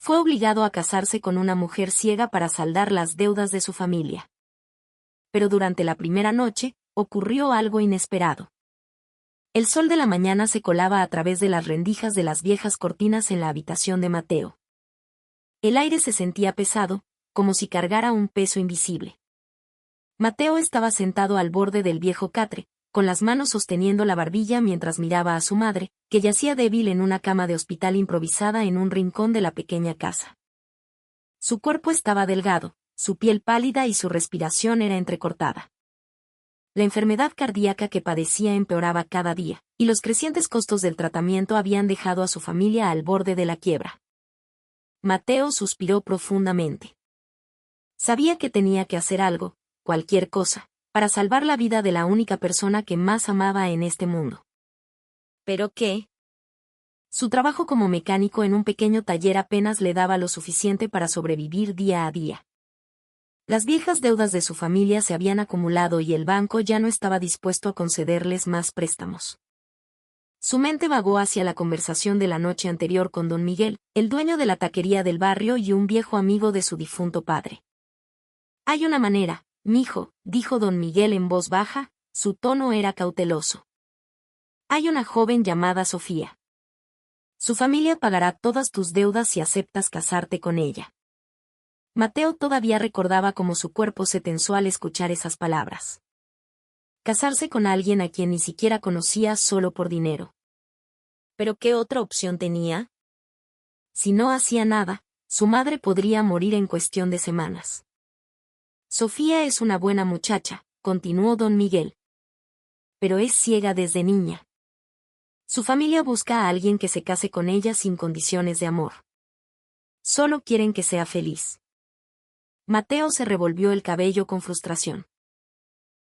Fue obligado a casarse con una mujer ciega para saldar las deudas de su familia. Pero durante la primera noche, ocurrió algo inesperado. El sol de la mañana se colaba a través de las rendijas de las viejas cortinas en la habitación de Mateo. El aire se sentía pesado, como si cargara un peso invisible. Mateo estaba sentado al borde del viejo catre, con las manos sosteniendo la barbilla mientras miraba a su madre, que yacía débil en una cama de hospital improvisada en un rincón de la pequeña casa. Su cuerpo estaba delgado, su piel pálida y su respiración era entrecortada. La enfermedad cardíaca que padecía empeoraba cada día, y los crecientes costos del tratamiento habían dejado a su familia al borde de la quiebra. Mateo suspiró profundamente. Sabía que tenía que hacer algo, cualquier cosa, para salvar la vida de la única persona que más amaba en este mundo. ¿Pero qué? Su trabajo como mecánico en un pequeño taller apenas le daba lo suficiente para sobrevivir día a día. Las viejas deudas de su familia se habían acumulado y el banco ya no estaba dispuesto a concederles más préstamos. Su mente vagó hacia la conversación de la noche anterior con don Miguel, el dueño de la taquería del barrio y un viejo amigo de su difunto padre. «Hay una manera, mijo», dijo don Miguel en voz baja, su tono era cauteloso. «Hay una joven llamada Sofía. Su familia pagará todas tus deudas si aceptas casarte con ella». Mateo todavía recordaba cómo su cuerpo se tensó al escuchar esas palabras. Casarse con alguien a quien ni siquiera conocía solo por dinero. ¿Pero qué otra opción tenía? Si no hacía nada, su madre podría morir en cuestión de semanas. «Sofía es una buena muchacha», continuó don Miguel. «Pero es ciega desde niña. Su familia busca a alguien que se case con ella sin condiciones de amor. Solo quieren que sea feliz». Mateo se revolvió el cabello con frustración.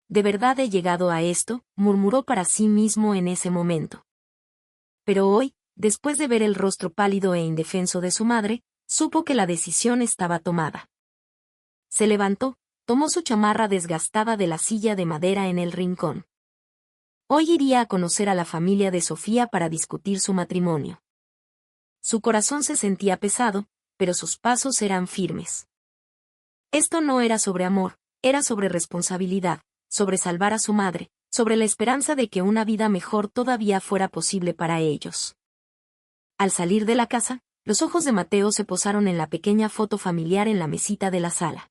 «¿De verdad he llegado a esto?», murmuró para sí mismo en ese momento. Pero hoy, después de ver el rostro pálido e indefenso de su madre, supo que la decisión estaba tomada. Se levantó, tomó su chamarra desgastada de la silla de madera en el rincón. Hoy iría a conocer a la familia de Sofía para discutir su matrimonio. Su corazón se sentía pesado, pero sus pasos eran firmes. Esto no era sobre amor, era sobre responsabilidad, sobre salvar a su madre, sobre la esperanza de que una vida mejor todavía fuera posible para ellos. Al salir de la casa, los ojos de Mateo se posaron en la pequeña foto familiar en la mesita de la sala.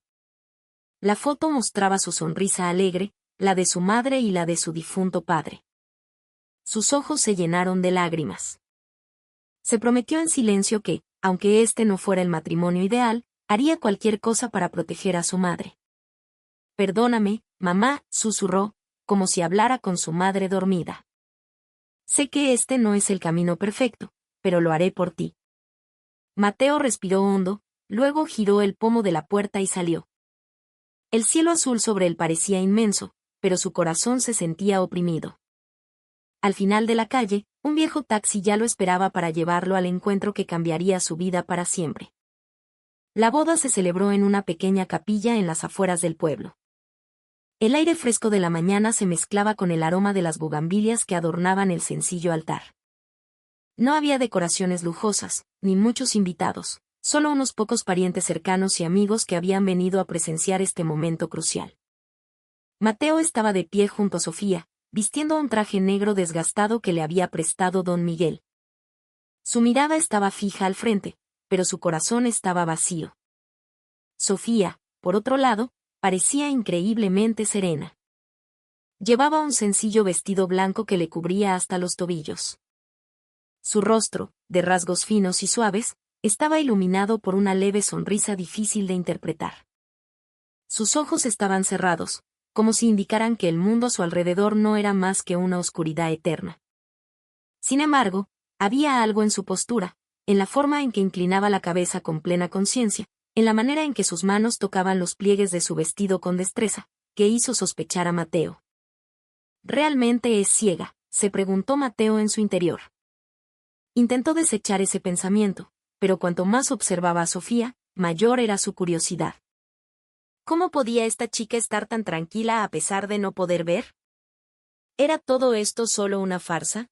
La foto mostraba su sonrisa alegre, la de su madre y la de su difunto padre. Sus ojos se llenaron de lágrimas. Se prometió en silencio que, aunque este no fuera el matrimonio ideal, haría cualquier cosa para proteger a su madre. «Perdóname, mamá», susurró, como si hablara con su madre dormida. «Sé que este no es el camino perfecto, pero lo haré por ti». Mateo respiró hondo, luego giró el pomo de la puerta y salió. El cielo azul sobre él parecía inmenso, pero su corazón se sentía oprimido. Al final de la calle, un viejo taxi ya lo esperaba para llevarlo al encuentro que cambiaría su vida para siempre. La boda se celebró en una pequeña capilla en las afueras del pueblo. El aire fresco de la mañana se mezclaba con el aroma de las bugambilias que adornaban el sencillo altar. No había decoraciones lujosas, ni muchos invitados, solo unos pocos parientes cercanos y amigos que habían venido a presenciar este momento crucial. Mateo estaba de pie junto a Sofía, vistiendo un traje negro desgastado que le había prestado don Miguel. Su mirada estaba fija al frente, pero su corazón estaba vacío. Sofía, por otro lado, parecía increíblemente serena. Llevaba un sencillo vestido blanco que le cubría hasta los tobillos. Su rostro, de rasgos finos y suaves, estaba iluminado por una leve sonrisa difícil de interpretar. Sus ojos estaban cerrados, como si indicaran que el mundo a su alrededor no era más que una oscuridad eterna. Sin embargo, había algo en su postura, en la forma en que inclinaba la cabeza con plena conciencia, en la manera en que sus manos tocaban los pliegues de su vestido con destreza, que hizo sospechar a Mateo. ¿Realmente es ciega?, se preguntó Mateo en su interior. Intentó desechar ese pensamiento, pero cuanto más observaba a Sofía, mayor era su curiosidad. ¿Cómo podía esta chica estar tan tranquila a pesar de no poder ver? ¿Era todo esto solo una farsa?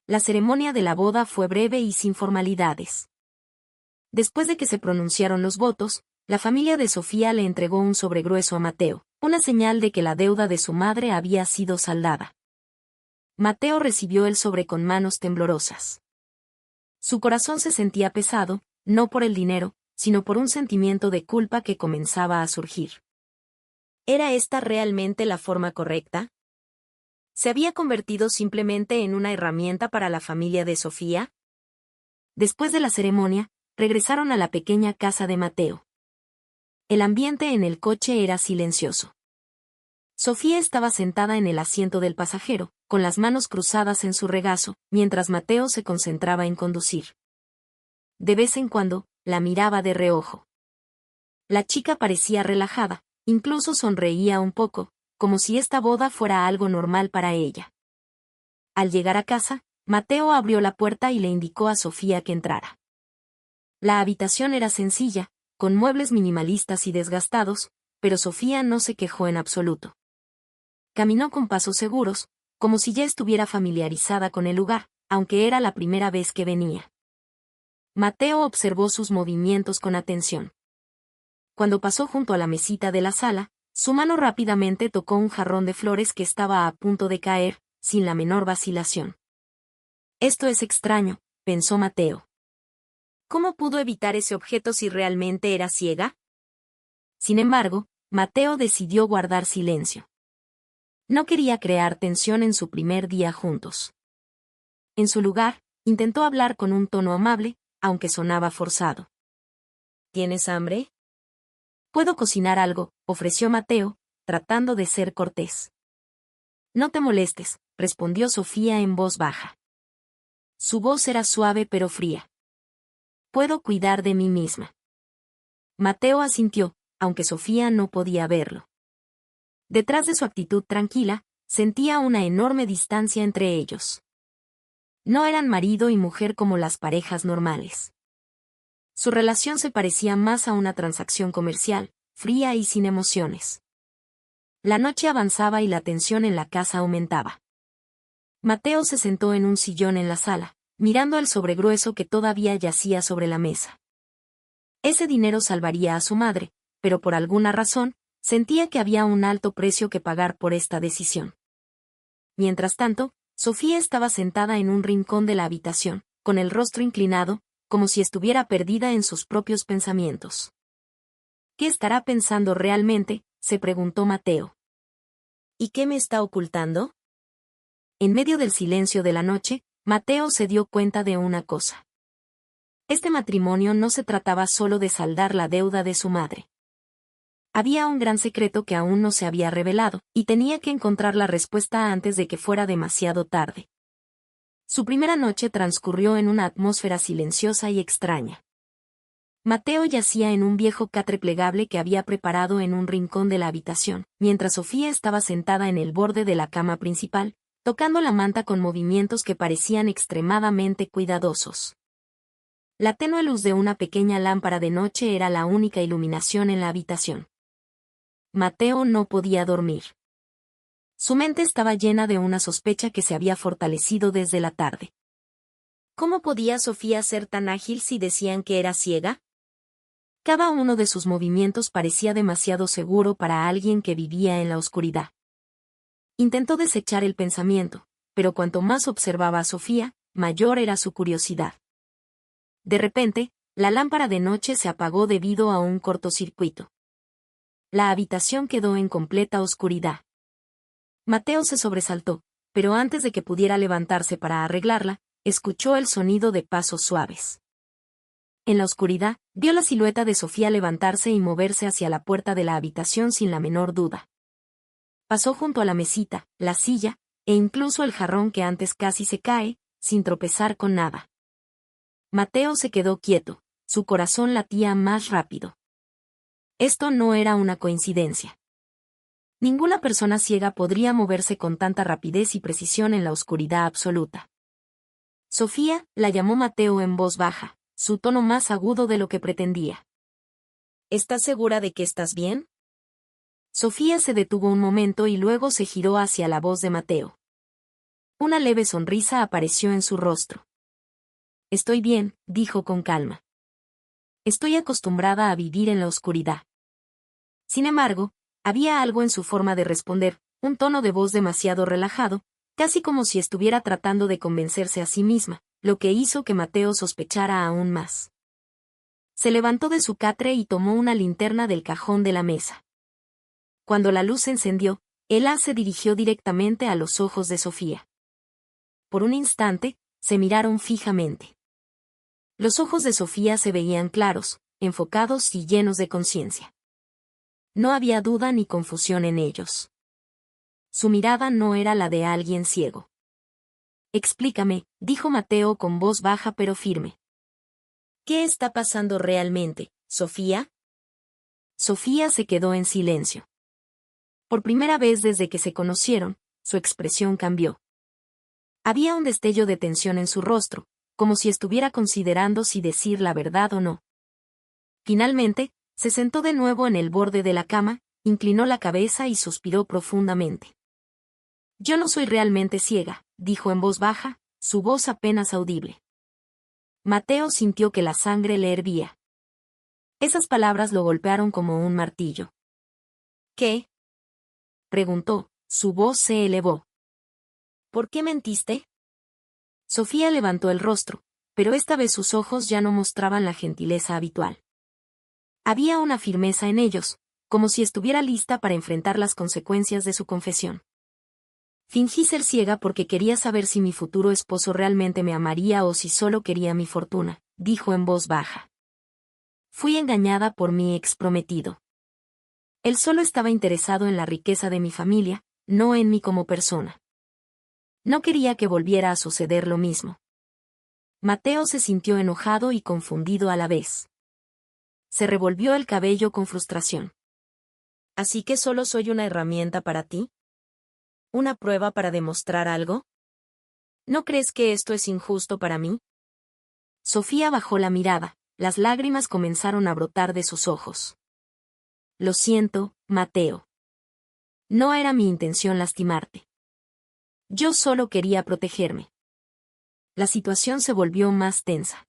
La ceremonia de la boda fue breve y sin formalidades. Después de que se pronunciaron los votos, la familia de Sofía le entregó un sobregrueso a Mateo, una señal de que la deuda de su madre había sido saldada. Mateo recibió el sobre con manos temblorosas. Su corazón se sentía pesado, no por el dinero, sino por un sentimiento de culpa que comenzaba a surgir. ¿Era esta realmente la forma correcta? ¿Se había convertido simplemente en una herramienta para la familia de Sofía? Después de la ceremonia, regresaron a la pequeña casa de Mateo. El ambiente en el coche era silencioso. Sofía estaba sentada en el asiento del pasajero, con las manos cruzadas en su regazo, mientras Mateo se concentraba en conducir. De vez en cuando, la miraba de reojo. La chica parecía relajada, incluso sonreía un poco, como si esta boda fuera algo normal para ella. Al llegar a casa, Mateo abrió la puerta y le indicó a Sofía que entrara. La habitación era sencilla, con muebles minimalistas y desgastados, pero Sofía no se quejó en absoluto. Caminó con pasos seguros, como si ya estuviera familiarizada con el lugar, aunque era la primera vez que venía. Mateo observó sus movimientos con atención. Cuando pasó junto a la mesita de la sala, su mano rápidamente tocó un jarrón de flores que estaba a punto de caer, sin la menor vacilación. Esto es extraño, pensó Mateo. ¿Cómo pudo evitar ese objeto si realmente era ciega? Sin embargo, Mateo decidió guardar silencio. No quería crear tensión en su primer día juntos. En su lugar, intentó hablar con un tono amable, aunque sonaba forzado. ¿Tienes hambre? Puedo cocinar algo, ofreció Mateo, tratando de ser cortés. No te molestes, respondió Sofía en voz baja. Su voz era suave pero fría. Puedo cuidar de mí misma. Mateo asintió, aunque Sofía no podía verlo. Detrás de su actitud tranquila, sentía una enorme distancia entre ellos. No eran marido y mujer como las parejas normales. Su relación se parecía más a una transacción comercial, fría y sin emociones. La noche avanzaba y la tensión en la casa aumentaba. Mateo se sentó en un sillón en la sala, mirando el sobregrueso que todavía yacía sobre la mesa. Ese dinero salvaría a su madre, pero por alguna razón, sentía que había un alto precio que pagar por esta decisión. Mientras tanto, Sofía estaba sentada en un rincón de la habitación, con el rostro inclinado, como si estuviera perdida en sus propios pensamientos. ¿Qué estará pensando realmente?, se preguntó Mateo. ¿Y qué me está ocultando? En medio del silencio de la noche, Mateo se dio cuenta de una cosa. Este matrimonio no se trataba solo de saldar la deuda de su madre. Había un gran secreto que aún no se había revelado, y tenía que encontrar la respuesta antes de que fuera demasiado tarde. Su primera noche transcurrió en una atmósfera silenciosa y extraña. Mateo yacía en un viejo catre plegable que había preparado en un rincón de la habitación, mientras Sofía estaba sentada en el borde de la cama principal, tocando la manta con movimientos que parecían extremadamente cuidadosos. La tenue luz de una pequeña lámpara de noche era la única iluminación en la habitación. Mateo no podía dormir. Su mente estaba llena de una sospecha que se había fortalecido desde la tarde. ¿Cómo podía Sofía ser tan ágil si decían que era ciega? Cada uno de sus movimientos parecía demasiado seguro para alguien que vivía en la oscuridad. Intentó desechar el pensamiento, pero cuanto más observaba a Sofía, mayor era su curiosidad. De repente, la lámpara de noche se apagó debido a un cortocircuito. La habitación quedó en completa oscuridad. Mateo se sobresaltó, pero antes de que pudiera levantarse para arreglarla, escuchó el sonido de pasos suaves. En la oscuridad, vio la silueta de Sofía levantarse y moverse hacia la puerta de la habitación sin la menor duda. Pasó junto a la mesita, la silla, e incluso el jarrón que antes casi se cae, sin tropezar con nada. Mateo se quedó quieto, su corazón latía más rápido. Esto no era una coincidencia. Ninguna persona ciega podría moverse con tanta rapidez y precisión en la oscuridad absoluta. Sofía, la llamó Mateo en voz baja, su tono más agudo de lo que pretendía. ¿Estás segura de que estás bien? Sofía se detuvo un momento y luego se giró hacia la voz de Mateo. Una leve sonrisa apareció en su rostro. Estoy bien, dijo con calma. Estoy acostumbrada a vivir en la oscuridad. Sin embargo, había algo en su forma de responder, un tono de voz demasiado relajado, casi como si estuviera tratando de convencerse a sí misma, lo que hizo que Mateo sospechara aún más. Se levantó de su catre y tomó una linterna del cajón de la mesa. Cuando la luz se encendió, el haz se dirigió directamente a los ojos de Sofía. Por un instante, se miraron fijamente. Los ojos de Sofía se veían claros, enfocados y llenos de conciencia. No había duda ni confusión en ellos. Su mirada no era la de alguien ciego. Explícame, dijo Mateo con voz baja pero firme. ¿Qué está pasando realmente, Sofía? Sofía se quedó en silencio. Por primera vez desde que se conocieron, su expresión cambió. Había un destello de tensión en su rostro, como si estuviera considerando si decir la verdad o no. Finalmente, se sentó de nuevo en el borde de la cama, inclinó la cabeza y suspiró profundamente. Yo no soy realmente ciega, dijo en voz baja, su voz apenas audible. Mateo sintió que la sangre le hervía. Esas palabras lo golpearon como un martillo. ¿Qué? Preguntó, su voz se elevó. ¿Por qué mentiste? Sofía levantó el rostro, pero esta vez sus ojos ya no mostraban la gentileza habitual. Había una firmeza en ellos, como si estuviera lista para enfrentar las consecuencias de su confesión. Fingí ser ciega porque quería saber si mi futuro esposo realmente me amaría o si solo quería mi fortuna, dijo en voz baja. Fui engañada por mi exprometido. Él solo estaba interesado en la riqueza de mi familia, no en mí como persona. No quería que volviera a suceder lo mismo. Mateo se sintió enojado y confundido a la vez. Se revolvió el cabello con frustración. ¿Así que solo soy una herramienta para ti? ¿Una prueba para demostrar algo? ¿No crees que esto es injusto para mí? Sofía bajó la mirada, las lágrimas comenzaron a brotar de sus ojos. Lo siento, Mateo. No era mi intención lastimarte. Yo solo quería protegerme. La situación se volvió más tensa.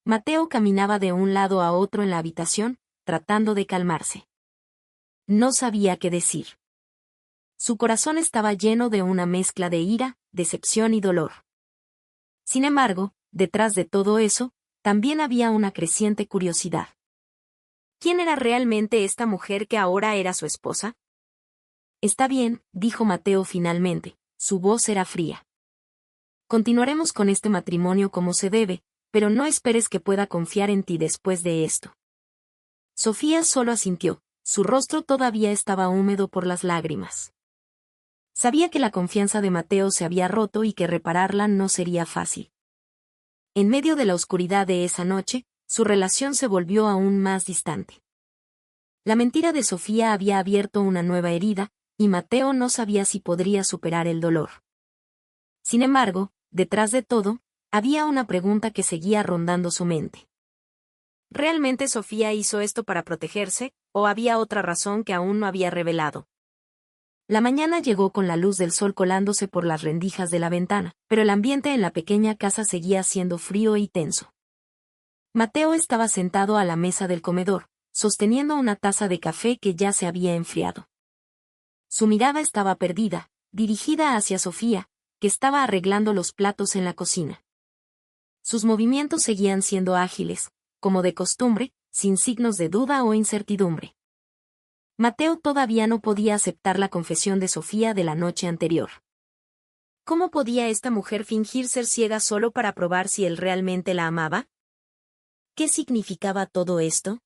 Mateo caminaba de un lado a otro en la habitación, tratando de calmarse. No sabía qué decir. Su corazón estaba lleno de una mezcla de ira, decepción y dolor. Sin embargo, detrás de todo eso, también había una creciente curiosidad. ¿Quién era realmente esta mujer que ahora era su esposa? Está bien, dijo Mateo finalmente, su voz era fría. Continuaremos con este matrimonio como se debe, pero no esperes que pueda confiar en ti después de esto. Sofía solo asintió, su rostro todavía estaba húmedo por las lágrimas. Sabía que la confianza de Mateo se había roto y que repararla no sería fácil. En medio de la oscuridad de esa noche, su relación se volvió aún más distante. La mentira de Sofía había abierto una nueva herida, y Mateo no sabía si podría superar el dolor. Sin embargo, detrás de todo, había una pregunta que seguía rondando su mente. ¿Realmente Sofía hizo esto para protegerse, o había otra razón que aún no había revelado? La mañana llegó con la luz del sol colándose por las rendijas de la ventana, pero el ambiente en la pequeña casa seguía siendo frío y tenso. Mateo estaba sentado a la mesa del comedor, sosteniendo una taza de café que ya se había enfriado. Su mirada estaba perdida, dirigida hacia Sofía, que estaba arreglando los platos en la cocina. Sus movimientos seguían siendo ágiles, como de costumbre, sin signos de duda o incertidumbre. Mateo todavía no podía aceptar la confesión de Sofía de la noche anterior. ¿Cómo podía esta mujer fingir ser ciega solo para probar si él realmente la amaba? ¿Qué significaba todo esto?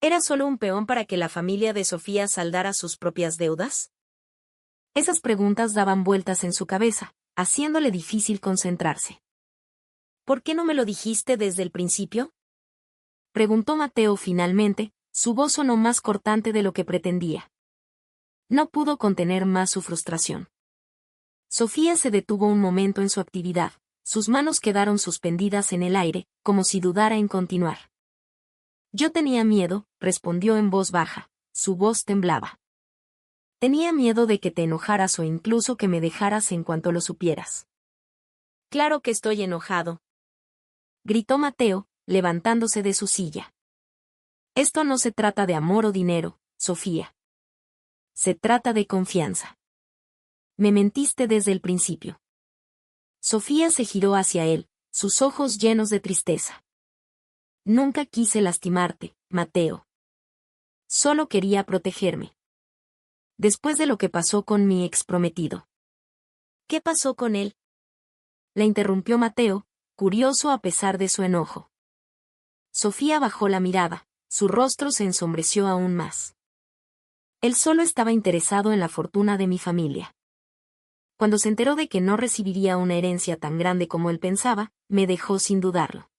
¿Era solo un peón para que la familia de Sofía saldara sus propias deudas? Esas preguntas daban vueltas en su cabeza, haciéndole difícil concentrarse. ¿Por qué no me lo dijiste desde el principio? Preguntó Mateo finalmente, su voz sonó más cortante de lo que pretendía. No pudo contener más su frustración. Sofía se detuvo un momento en su actividad, sus manos quedaron suspendidas en el aire, como si dudara en continuar. Yo tenía miedo, respondió en voz baja, su voz temblaba. Tenía miedo de que te enojaras o incluso que me dejaras en cuanto lo supieras. Claro que estoy enojado, gritó Mateo, levantándose de su silla. Esto no se trata de amor o dinero, Sofía. Se trata de confianza. Me mentiste desde el principio. Sofía se giró hacia él, sus ojos llenos de tristeza. Nunca quise lastimarte, Mateo. Solo quería protegerme. Después de lo que pasó con mi exprometido. ¿Qué pasó con él? La interrumpió Mateo, curioso a pesar de su enojo. Sofía bajó la mirada, su rostro se ensombreció aún más. Él solo estaba interesado en la fortuna de mi familia. Cuando se enteró de que no recibiría una herencia tan grande como él pensaba, me dejó sin dudarlo.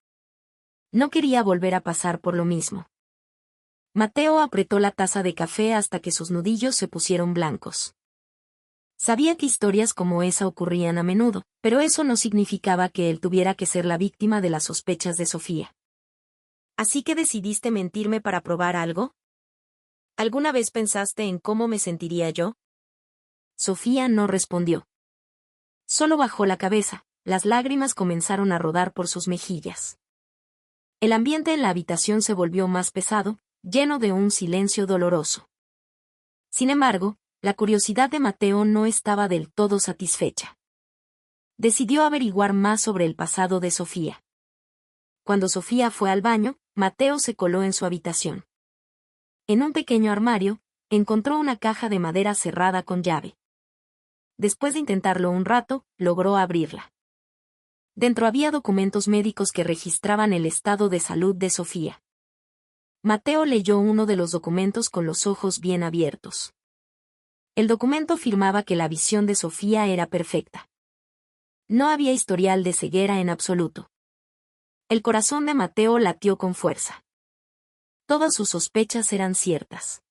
No quería volver a pasar por lo mismo. Mateo apretó la taza de café hasta que sus nudillos se pusieron blancos. Sabía que historias como esa ocurrían a menudo, pero eso no significaba que él tuviera que ser la víctima de las sospechas de Sofía. ¿Así que decidiste mentirme para probar algo? ¿Alguna vez pensaste en cómo me sentiría yo? Sofía no respondió. Solo bajó la cabeza, las lágrimas comenzaron a rodar por sus mejillas. El ambiente en la habitación se volvió más pesado, lleno de un silencio doloroso. Sin embargo, la curiosidad de Mateo no estaba del todo satisfecha. Decidió averiguar más sobre el pasado de Sofía. Cuando Sofía fue al baño, Mateo se coló en su habitación. En un pequeño armario, encontró una caja de madera cerrada con llave. Después de intentarlo un rato, logró abrirla. Dentro había documentos médicos que registraban el estado de salud de Sofía. Mateo leyó uno de los documentos con los ojos bien abiertos. El documento afirmaba que la visión de Sofía era perfecta. No había historial de ceguera en absoluto. El corazón de Mateo latió con fuerza. Todas sus sospechas eran ciertas.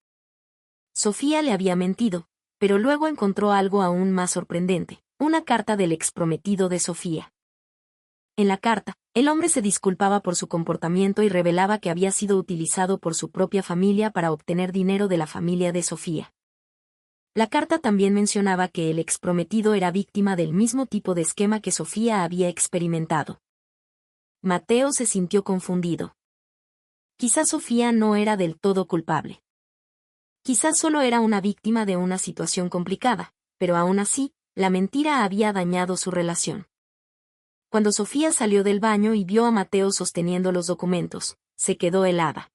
Sofía le había mentido, pero luego encontró algo aún más sorprendente, una carta del exprometido de Sofía. En la carta, el hombre se disculpaba por su comportamiento y revelaba que había sido utilizado por su propia familia para obtener dinero de la familia de Sofía. La carta también mencionaba que el exprometido era víctima del mismo tipo de esquema que Sofía había experimentado. Mateo se sintió confundido. Quizás Sofía no era del todo culpable. Quizás solo era una víctima de una situación complicada, pero aún así, la mentira había dañado su relación. Cuando Sofía salió del baño y vio a Mateo sosteniendo los documentos, se quedó helada.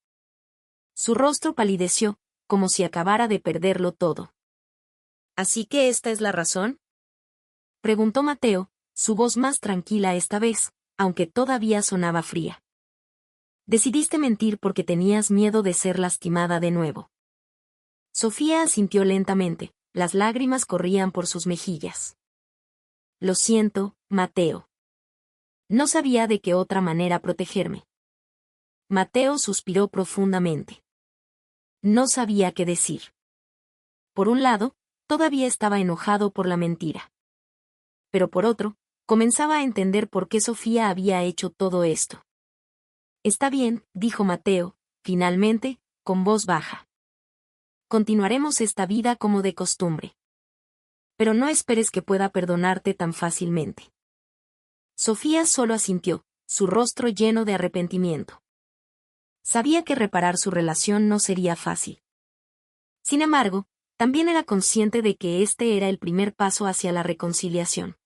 Su rostro palideció, como si acabara de perderlo todo. ¿Así que esta es la razón? Preguntó Mateo, su voz más tranquila esta vez, aunque todavía sonaba fría. Decidiste mentir porque tenías miedo de ser lastimada de nuevo. Sofía asintió lentamente, las lágrimas corrían por sus mejillas. Lo siento, Mateo. No sabía de qué otra manera protegerme. Mateo suspiró profundamente. No sabía qué decir. Por un lado, todavía estaba enojado por la mentira. Pero por otro, comenzaba a entender por qué Sofía había hecho todo esto. Está bien, dijo Mateo, finalmente, con voz baja. Continuaremos esta vida como de costumbre. Pero no esperes que pueda perdonarte tan fácilmente. Sofía solo asintió, su rostro lleno de arrepentimiento. Sabía que reparar su relación no sería fácil. Sin embargo, también era consciente de que este era el primer paso hacia la reconciliación.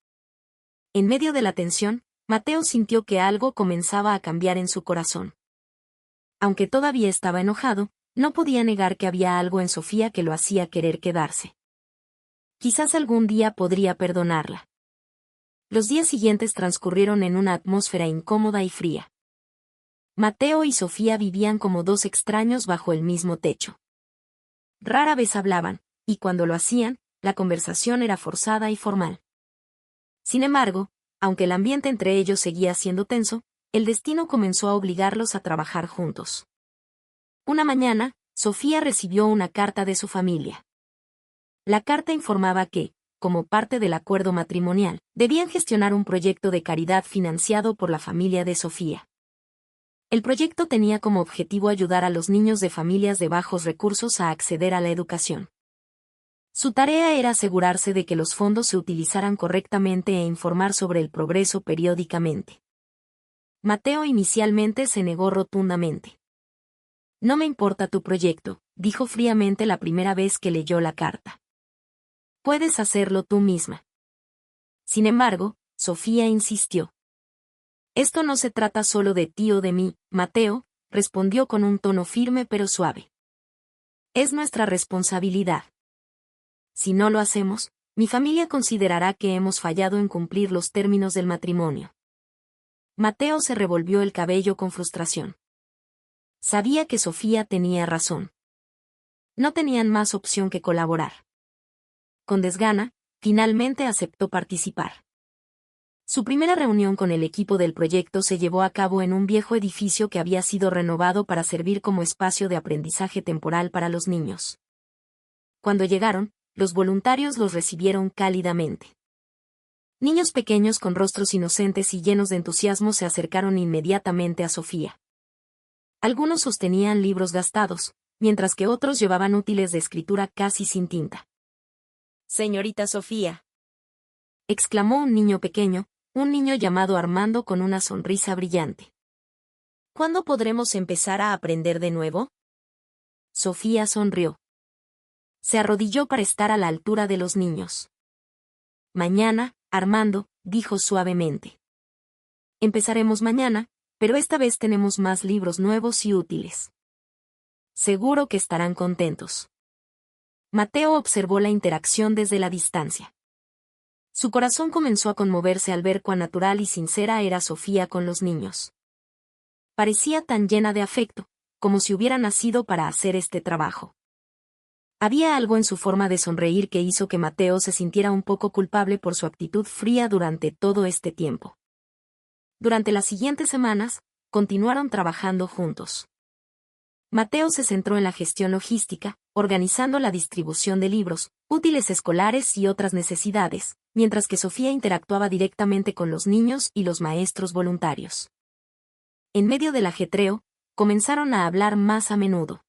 En medio de la tensión, Mateo sintió que algo comenzaba a cambiar en su corazón. Aunque todavía estaba enojado, no podía negar que había algo en Sofía que lo hacía querer quedarse. Quizás algún día podría perdonarla. Los días siguientes transcurrieron en una atmósfera incómoda y fría. Mateo y Sofía vivían como dos extraños bajo el mismo techo. Rara vez hablaban, y cuando lo hacían, la conversación era forzada y formal. Sin embargo, aunque el ambiente entre ellos seguía siendo tenso, el destino comenzó a obligarlos a trabajar juntos. Una mañana, Sofía recibió una carta de su familia. La carta informaba que, como parte del acuerdo matrimonial, debían gestionar un proyecto de caridad financiado por la familia de Sofía. El proyecto tenía como objetivo ayudar a los niños de familias de bajos recursos a acceder a la educación. Su tarea era asegurarse de que los fondos se utilizaran correctamente e informar sobre el progreso periódicamente. Mateo inicialmente se negó rotundamente. No me importa tu proyecto, dijo fríamente la primera vez que leyó la carta. Puedes hacerlo tú misma. Sin embargo, Sofía insistió. Esto no se trata solo de ti o de mí, Mateo, respondió con un tono firme pero suave. Es nuestra responsabilidad. Si no lo hacemos, mi familia considerará que hemos fallado en cumplir los términos del matrimonio. Mateo se revolvió el cabello con frustración. Sabía que Sofía tenía razón. No tenían más opción que colaborar. Con desgana, finalmente aceptó participar. Su primera reunión con el equipo del proyecto se llevó a cabo en un viejo edificio que había sido renovado para servir como espacio de aprendizaje temporal para los niños. Cuando llegaron, los voluntarios los recibieron cálidamente. Niños pequeños con rostros inocentes y llenos de entusiasmo se acercaron inmediatamente a Sofía. Algunos sostenían libros gastados, mientras que otros llevaban útiles de escritura casi sin tinta. «Señorita Sofía», exclamó un niño pequeño, un niño llamado Armando con una sonrisa brillante. «¿Cuándo podremos empezar a aprender de nuevo?» Sofía sonrió. Se arrodilló para estar a la altura de los niños. «Mañana, Armando», dijo suavemente. «Empezaremos mañana, pero esta vez tenemos más libros nuevos y útiles. Seguro que estarán contentos». Mateo observó la interacción desde la distancia. Su corazón comenzó a conmoverse al ver cuán natural y sincera era Sofía con los niños. Parecía tan llena de afecto, como si hubiera nacido para hacer este trabajo. Había algo en su forma de sonreír que hizo que Mateo se sintiera un poco culpable por su actitud fría durante todo este tiempo. Durante las siguientes semanas, continuaron trabajando juntos. Mateo se centró en la gestión logística, organizando la distribución de libros, útiles escolares y otras necesidades, mientras que Sofía interactuaba directamente con los niños y los maestros voluntarios. En medio del ajetreo, comenzaron a hablar más a menudo.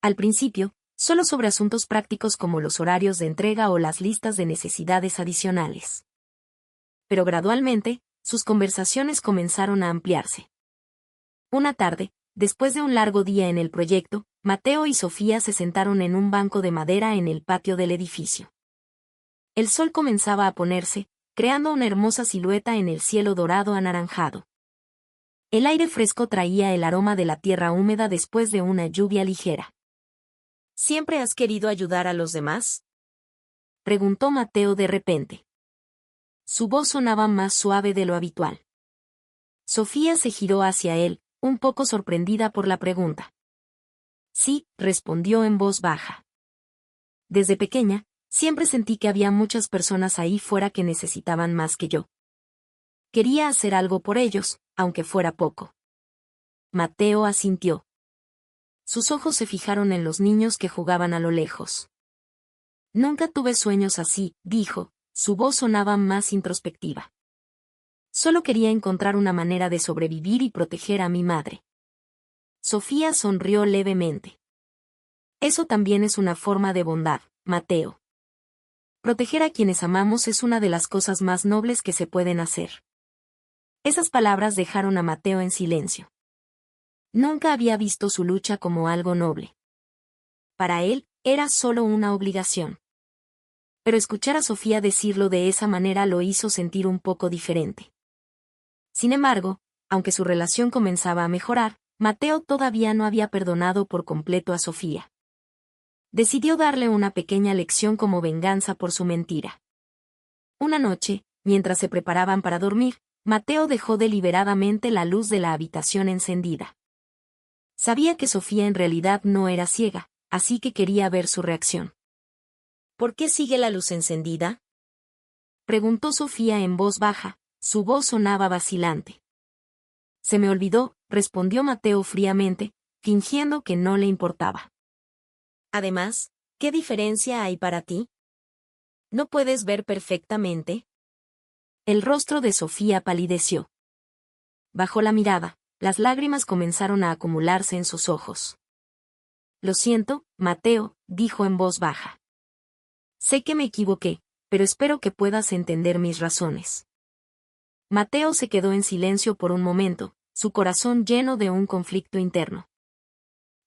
Al principio, solo sobre asuntos prácticos como los horarios de entrega o las listas de necesidades adicionales. Pero gradualmente, sus conversaciones comenzaron a ampliarse. Una tarde, después de un largo día en el proyecto, Mateo y Sofía se sentaron en un banco de madera en el patio del edificio. El sol comenzaba a ponerse, creando una hermosa silueta en el cielo dorado anaranjado. El aire fresco traía el aroma de la tierra húmeda después de una lluvia ligera. ¿Siempre has querido ayudar a los demás?, preguntó Mateo de repente. Su voz sonaba más suave de lo habitual. Sofía se giró hacia él, un poco sorprendida por la pregunta. Sí, respondió en voz baja. Desde pequeña, siempre sentí que había muchas personas ahí fuera que necesitaban más que yo. Quería hacer algo por ellos, aunque fuera poco. Mateo asintió. Sus ojos se fijaron en los niños que jugaban a lo lejos. Nunca tuve sueños así, dijo, su voz sonaba más introspectiva. Solo quería encontrar una manera de sobrevivir y proteger a mi madre. Sofía sonrió levemente. Eso también es una forma de bondad, Mateo. Proteger a quienes amamos es una de las cosas más nobles que se pueden hacer. Esas palabras dejaron a Mateo en silencio. Nunca había visto su lucha como algo noble. Para él, era solo una obligación. Pero escuchar a Sofía decirlo de esa manera lo hizo sentir un poco diferente. Sin embargo, aunque su relación comenzaba a mejorar, Mateo todavía no había perdonado por completo a Sofía. Decidió darle una pequeña lección como venganza por su mentira. Una noche, mientras se preparaban para dormir, Mateo dejó deliberadamente la luz de la habitación encendida. Sabía que Sofía en realidad no era ciega, así que quería ver su reacción. ¿Por qué sigue la luz encendida?, preguntó Sofía en voz baja, su voz sonaba vacilante. Se me olvidó, respondió Mateo fríamente, fingiendo que no le importaba. Además, ¿qué diferencia hay para ti? ¿No puedes ver perfectamente? El rostro de Sofía palideció. Bajó la mirada, las lágrimas comenzaron a acumularse en sus ojos. Lo siento, Mateo, dijo en voz baja. Sé que me equivoqué, pero espero que puedas entender mis razones. Mateo se quedó en silencio por un momento, su corazón lleno de un conflicto interno.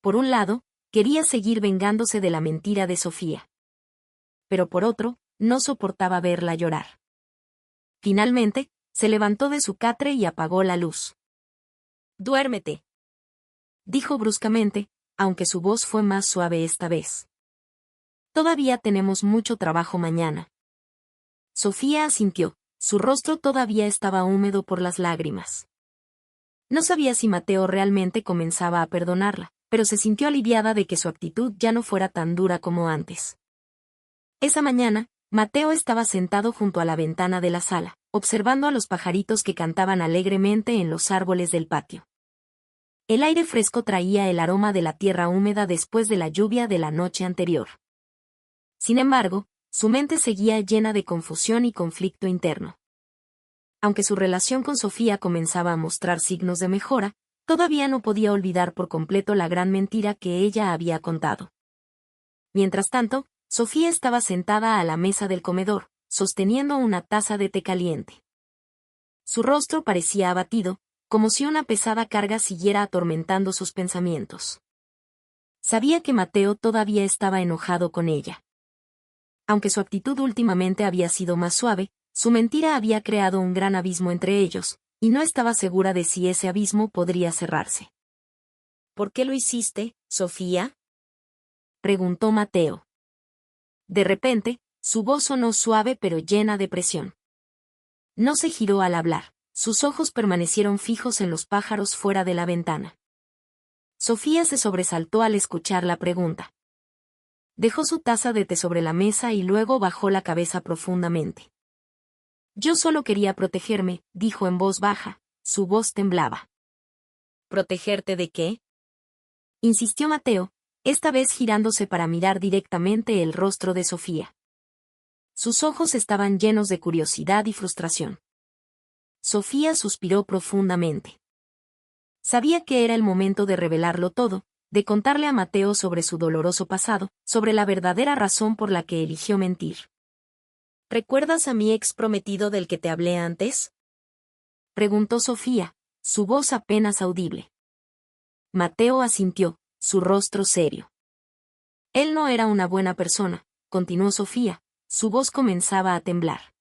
Por un lado, quería seguir vengándose de la mentira de Sofía. Pero por otro, no soportaba verla llorar. Finalmente, se levantó de su catre y apagó la luz. «Duérmete», dijo bruscamente, aunque su voz fue más suave esta vez. «Todavía tenemos mucho trabajo mañana». Sofía asintió, su rostro todavía estaba húmedo por las lágrimas. No sabía si Mateo realmente comenzaba a perdonarla, pero se sintió aliviada de que su actitud ya no fuera tan dura como antes. Esa mañana, Mateo estaba sentado junto a la ventana de la sala, observando a los pajaritos que cantaban alegremente en los árboles del patio. El aire fresco traía el aroma de la tierra húmeda después de la lluvia de la noche anterior. Sin embargo, su mente seguía llena de confusión y conflicto interno. Aunque su relación con Sofía comenzaba a mostrar signos de mejora, todavía no podía olvidar por completo la gran mentira que ella había contado. Mientras tanto, Sofía estaba sentada a la mesa del comedor, sosteniendo una taza de té caliente. Su rostro parecía abatido, como si una pesada carga siguiera atormentando sus pensamientos. Sabía que Mateo todavía estaba enojado con ella. Aunque su actitud últimamente había sido más suave, su mentira había creado un gran abismo entre ellos, y no estaba segura de si ese abismo podría cerrarse. «¿Por qué lo hiciste, Sofía?», preguntó Mateo. De repente, su voz sonó suave pero llena de presión. No se giró al hablar, sus ojos permanecieron fijos en los pájaros fuera de la ventana. Sofía se sobresaltó al escuchar la pregunta. Dejó su taza de té sobre la mesa y luego bajó la cabeza profundamente. «Yo solo quería protegerme», dijo en voz baja, su voz temblaba. «¿Protegerte de qué?», insistió Mateo, esta vez girándose para mirar directamente el rostro de Sofía. Sus ojos estaban llenos de curiosidad y frustración. Sofía suspiró profundamente. Sabía que era el momento de revelarlo todo, de contarle a Mateo sobre su doloroso pasado, sobre la verdadera razón por la que eligió mentir. «¿Recuerdas a mi ex prometido del que te hablé antes?», preguntó Sofía, su voz apenas audible. Mateo asintió, su rostro serio. «Él no era una buena persona», continuó Sofía, su voz comenzaba a temblar.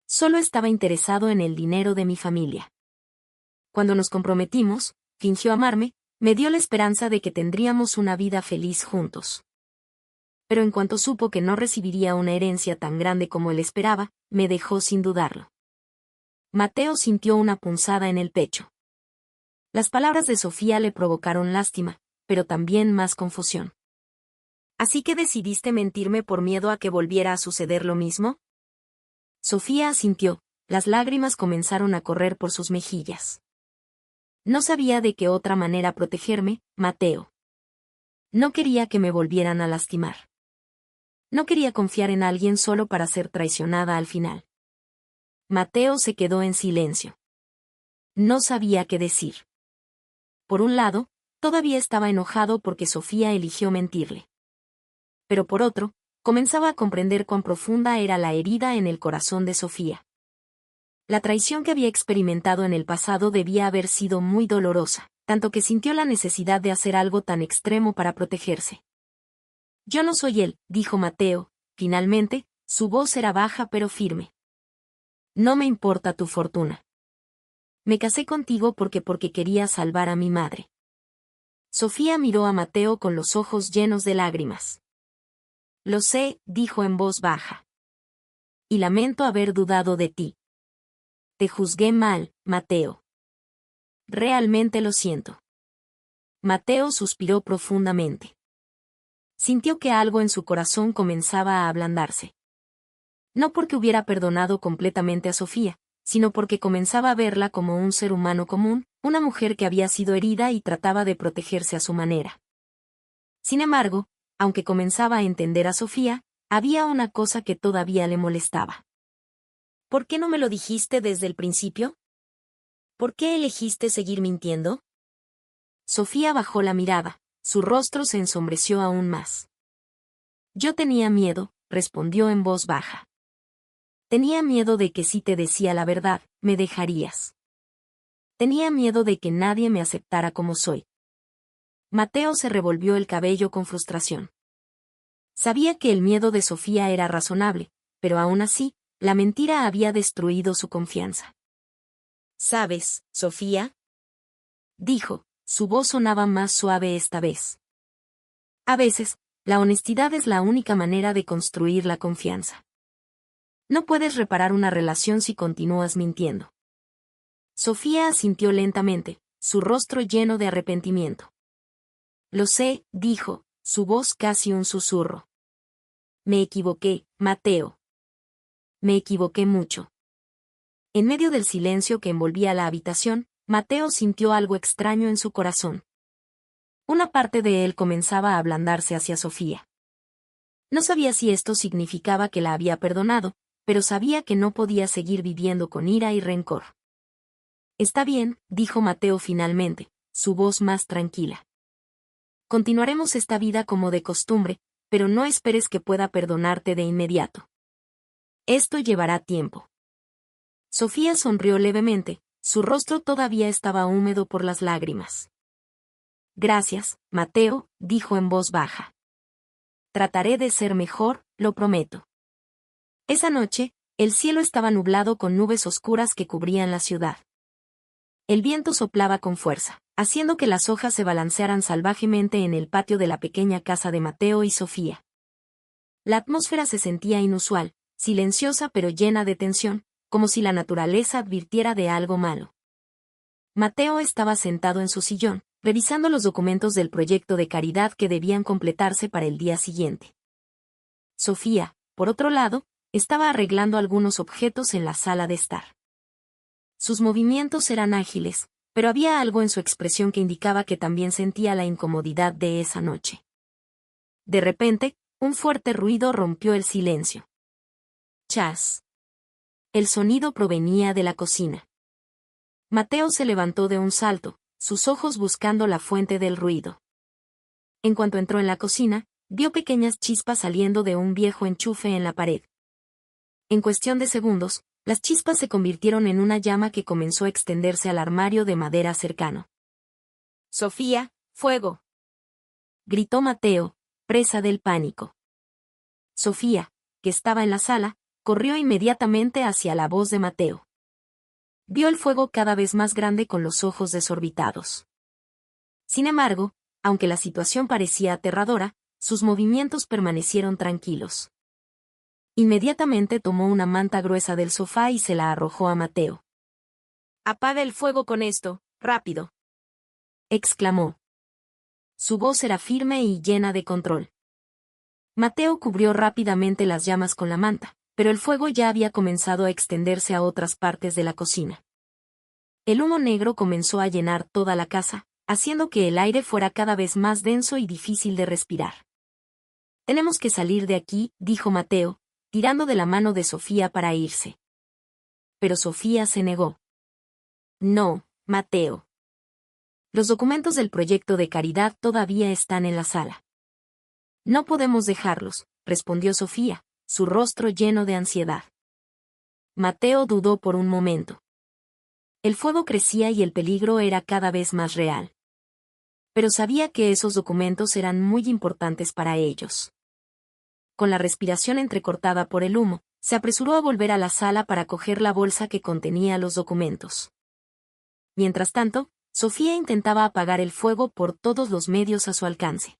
«Solo estaba interesado en el dinero de mi familia. Cuando nos comprometimos, fingió amarme, me dio la esperanza de que tendríamos una vida feliz juntos. Pero en cuanto supo que no recibiría una herencia tan grande como él esperaba, me dejó sin dudarlo». Mateo sintió una punzada en el pecho. Las palabras de Sofía le provocaron lástima, pero también más confusión. «¿Así que decidiste mentirme por miedo a que volviera a suceder lo mismo?». Sofía asintió, las lágrimas comenzaron a correr por sus mejillas. «No sabía de qué otra manera protegerme, Mateo. No quería que me volvieran a lastimar. No quería confiar en alguien solo para ser traicionada al final». Mateo se quedó en silencio. No sabía qué decir. Por un lado, todavía estaba enojado porque Sofía eligió mentirle. Pero por otro, comenzaba a comprender cuán profunda era la herida en el corazón de Sofía. La traición que había experimentado en el pasado debía haber sido muy dolorosa, tanto que sintió la necesidad de hacer algo tan extremo para protegerse. «Yo no soy él», dijo Mateo, finalmente, su voz era baja pero firme. «No me importa tu fortuna. Me casé contigo porque quería salvar a mi madre». Sofía miró a Mateo con los ojos llenos de lágrimas. «Lo sé», dijo en voz baja. «Y lamento haber dudado de ti. Te juzgué mal, Mateo. Realmente lo siento». Mateo suspiró profundamente. Sintió que algo en su corazón comenzaba a ablandarse. No porque hubiera perdonado completamente a Sofía, sino porque comenzaba a verla como un ser humano común, una mujer que había sido herida y trataba de protegerse a su manera. Sin embargo, aunque comenzaba a entender a Sofía, había una cosa que todavía le molestaba. «¿Por qué no me lo dijiste desde el principio? ¿Por qué elegiste seguir mintiendo?». Sofía bajó la mirada, su rostro se ensombreció aún más. «Yo tenía miedo», respondió en voz baja. «Tenía miedo de que si te decía la verdad, ¿me dejarías? Tenía miedo de que nadie me aceptara como soy. Mateo se revolvió el cabello con frustración. Sabía que el miedo de Sofía era razonable, pero aún así, la mentira había destruido su confianza. ¿Sabes, Sofía?, dijo, su voz sonaba más suave esta vez. A veces, la honestidad es la única manera de construir la confianza. No puedes reparar una relación si continúas mintiendo. Sofía asintió lentamente, su rostro lleno de arrepentimiento. Lo sé, dijo, su voz casi un susurro. Me equivoqué, Mateo. Me equivoqué mucho. En medio del silencio que envolvía la habitación, Mateo sintió algo extraño en su corazón. Una parte de él comenzaba a ablandarse hacia Sofía. No sabía si esto significaba que la había perdonado, pero sabía que no podía seguir viviendo con ira y rencor. Está bien, dijo Mateo finalmente, su voz más tranquila. Continuaremos esta vida como de costumbre, pero no esperes que pueda perdonarte de inmediato. Esto llevará tiempo. Sofía sonrió levemente, su rostro todavía estaba húmedo por las lágrimas. Gracias, Mateo, dijo en voz baja. Trataré de ser mejor, lo prometo. Esa noche, el cielo estaba nublado con nubes oscuras que cubrían la ciudad. El viento soplaba con fuerza, haciendo que las hojas se balancearan salvajemente en el patio de la pequeña casa de Mateo y Sofía. La atmósfera se sentía inusual, silenciosa pero llena de tensión, como si la naturaleza advirtiera de algo malo. Mateo estaba sentado en su sillón, revisando los documentos del proyecto de caridad que debían completarse para el día siguiente. Sofía, por otro lado, estaba arreglando algunos objetos en la sala de estar. Sus movimientos eran ágiles, pero había algo en su expresión que indicaba que también sentía la incomodidad de esa noche. De repente, un fuerte ruido rompió el silencio. Chas. El sonido provenía de la cocina. Mateo se levantó de un salto, sus ojos buscando la fuente del ruido. En cuanto entró en la cocina, vio pequeñas chispas saliendo de un viejo enchufe en la pared. En cuestión de segundos, las chispas se convirtieron en una llama que comenzó a extenderse al armario de madera cercano. «Sofía, fuego», gritó Mateo, presa del pánico. Sofía, que estaba en la sala, corrió inmediatamente hacia la voz de Mateo. Vio el fuego cada vez más grande con los ojos desorbitados. Sin embargo, aunque la situación parecía aterradora, sus movimientos permanecieron tranquilos. Inmediatamente tomó una manta gruesa del sofá y se la arrojó a Mateo. «Apaga el fuego con esto, rápido», exclamó. Su voz era firme y llena de control. Mateo cubrió rápidamente las llamas con la manta, pero el fuego ya había comenzado a extenderse a otras partes de la cocina. El humo negro comenzó a llenar toda la casa, haciendo que el aire fuera cada vez más denso y difícil de respirar. «Tenemos que salir de aquí», dijo Mateo, tirando de la mano de Sofía para irse. Pero Sofía se negó. «No, Mateo. Los documentos del proyecto de caridad todavía están en la sala». «No podemos dejarlos», respondió Sofía, su rostro lleno de ansiedad. Mateo dudó por un momento. El fuego crecía y el peligro era cada vez más real. Pero sabía que esos documentos eran muy importantes para ellos. Con la respiración entrecortada por el humo, se apresuró a volver a la sala para coger la bolsa que contenía los documentos. Mientras tanto, Sofía intentaba apagar el fuego por todos los medios a su alcance.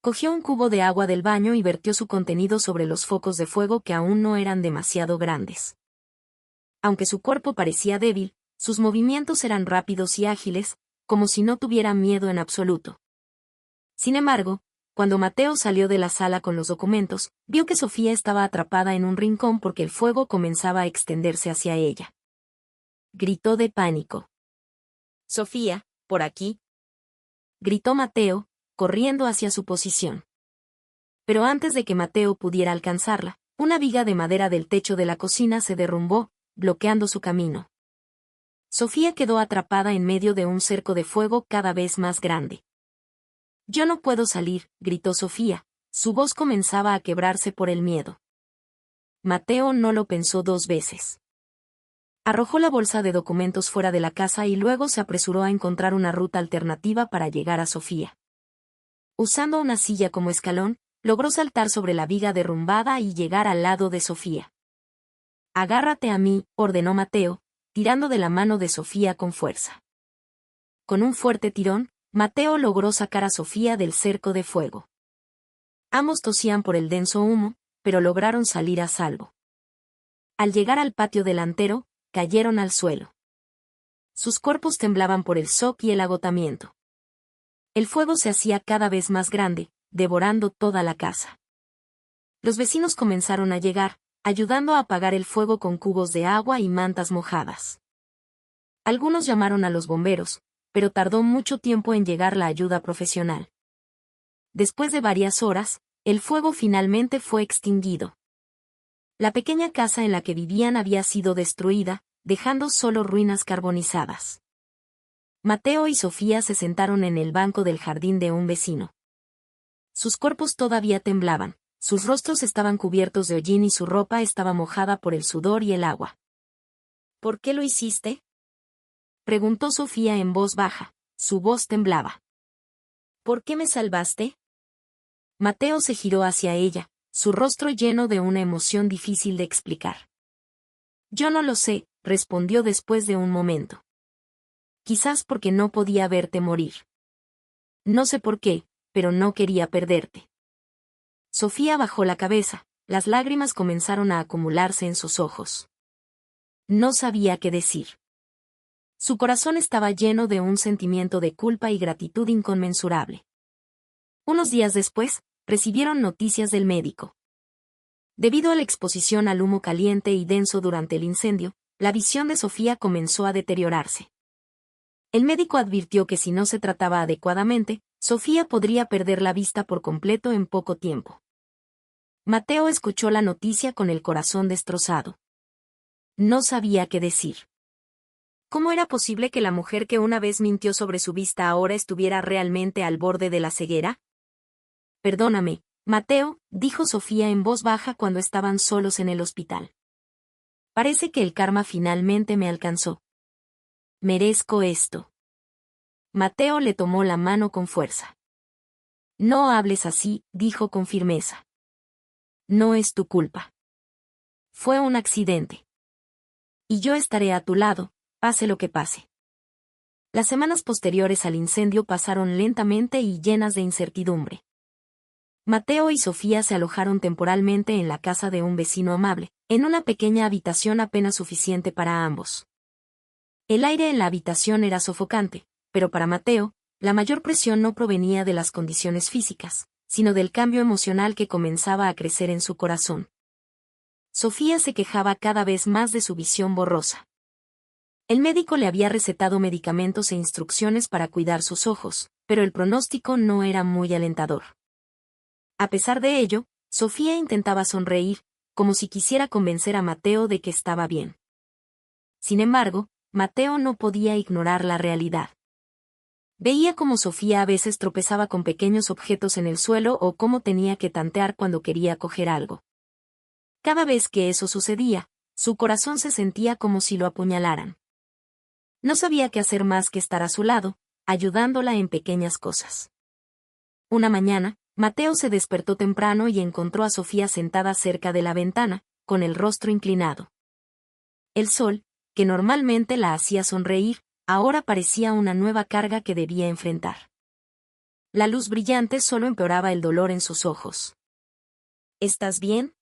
Cogió un cubo de agua del baño y vertió su contenido sobre los focos de fuego que aún no eran demasiado grandes. Aunque su cuerpo parecía débil, sus movimientos eran rápidos y ágiles, como si no tuviera miedo en absoluto. Sin embargo, cuando Mateo salió de la sala con los documentos, vio que Sofía estaba atrapada en un rincón porque el fuego comenzaba a extenderse hacia ella. Gritó de pánico. «Sofía, por aquí», gritó Mateo, corriendo hacia su posición. Pero antes de que Mateo pudiera alcanzarla, una viga de madera del techo de la cocina se derrumbó, bloqueando su camino. Sofía quedó atrapada en medio de un cerco de fuego cada vez más grande. «Yo no puedo salir», gritó Sofía, su voz comenzaba a quebrarse por el miedo. Mateo no lo pensó dos veces. Arrojó la bolsa de documentos fuera de la casa y luego se apresuró a encontrar una ruta alternativa para llegar a Sofía. Usando una silla como escalón, logró saltar sobre la viga derrumbada y llegar al lado de Sofía. «Agárrate a mí», ordenó Mateo, tirando de la mano de Sofía con fuerza. Con un fuerte tirón, Mateo logró sacar a Sofía del cerco de fuego. Ambos tosían por el denso humo, pero lograron salir a salvo. Al llegar al patio delantero, cayeron al suelo. Sus cuerpos temblaban por el shock y el agotamiento. El fuego se hacía cada vez más grande, devorando toda la casa. Los vecinos comenzaron a llegar, ayudando a apagar el fuego con cubos de agua y mantas mojadas. Algunos llamaron a los bomberos, pero tardó mucho tiempo en llegar la ayuda profesional. Después de varias horas, el fuego finalmente fue extinguido. La pequeña casa en la que vivían había sido destruida, dejando solo ruinas carbonizadas. Mateo y Sofía se sentaron en el banco del jardín de un vecino. Sus cuerpos todavía temblaban, sus rostros estaban cubiertos de hollín y su ropa estaba mojada por el sudor y el agua. «¿Por qué lo hiciste?», preguntó Sofía en voz baja, su voz temblaba. «¿Por qué me salvaste?». Mateo se giró hacia ella, su rostro lleno de una emoción difícil de explicar. «Yo no lo sé», respondió después de un momento. «Quizás porque no podía verte morir. No sé por qué, pero no quería perderte». Sofía bajó la cabeza, las lágrimas comenzaron a acumularse en sus ojos. No sabía qué decir. Su corazón estaba lleno de un sentimiento de culpa y gratitud inconmensurable. Unos días después, recibieron noticias del médico. Debido a la exposición al humo caliente y denso durante el incendio, la visión de Sofía comenzó a deteriorarse. El médico advirtió que si no se trataba adecuadamente, Sofía podría perder la vista por completo en poco tiempo. Mateo escuchó la noticia con el corazón destrozado. No sabía qué decir. ¿Cómo era posible que la mujer que una vez mintió sobre su vista ahora estuviera realmente al borde de la ceguera? «Perdóname, Mateo», dijo Sofía en voz baja cuando estaban solos en el hospital. «Parece que el karma finalmente me alcanzó. Merezco esto». Mateo le tomó la mano con fuerza. «No hables así», dijo con firmeza. «No es tu culpa. Fue un accidente. Y yo estaré a tu lado, pase lo que pase». Las semanas posteriores al incendio pasaron lentamente y llenas de incertidumbre. Mateo y Sofía se alojaron temporalmente en la casa de un vecino amable, en una pequeña habitación apenas suficiente para ambos. El aire en la habitación era sofocante, pero para Mateo, la mayor presión no provenía de las condiciones físicas, sino del cambio emocional que comenzaba a crecer en su corazón. Sofía se quejaba cada vez más de su visión borrosa. El médico le había recetado medicamentos e instrucciones para cuidar sus ojos, pero el pronóstico no era muy alentador. A pesar de ello, Sofía intentaba sonreír, como si quisiera convencer a Mateo de que estaba bien. Sin embargo, Mateo no podía ignorar la realidad. Veía cómo Sofía a veces tropezaba con pequeños objetos en el suelo o cómo tenía que tantear cuando quería coger algo. Cada vez que eso sucedía, su corazón se sentía como si lo apuñalaran. No sabía qué hacer más que estar a su lado, ayudándola en pequeñas cosas. Una mañana, Mateo se despertó temprano y encontró a Sofía sentada cerca de la ventana, con el rostro inclinado. El sol, que normalmente la hacía sonreír, ahora parecía una nueva carga que debía enfrentar. La luz brillante solo empeoraba el dolor en sus ojos. «¿Estás bien?»,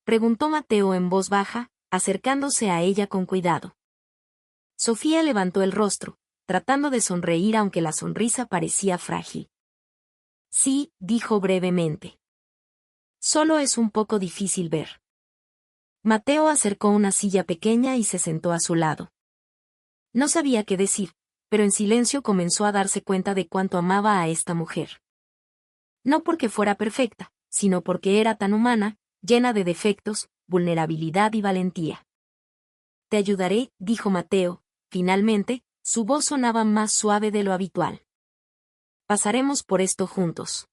preguntó Mateo en voz baja, acercándose a ella con cuidado. Sofía levantó el rostro, tratando de sonreír aunque la sonrisa parecía frágil. «Sí», dijo brevemente. «Solo es un poco difícil ver». Mateo acercó una silla pequeña y se sentó a su lado. No sabía qué decir, pero en silencio comenzó a darse cuenta de cuánto amaba a esta mujer. No porque fuera perfecta, sino porque era tan humana, llena de defectos, vulnerabilidad y valentía. «Te ayudaré», dijo Mateo, finalmente, su voz sonaba más suave de lo habitual. «Pasaremos por esto juntos».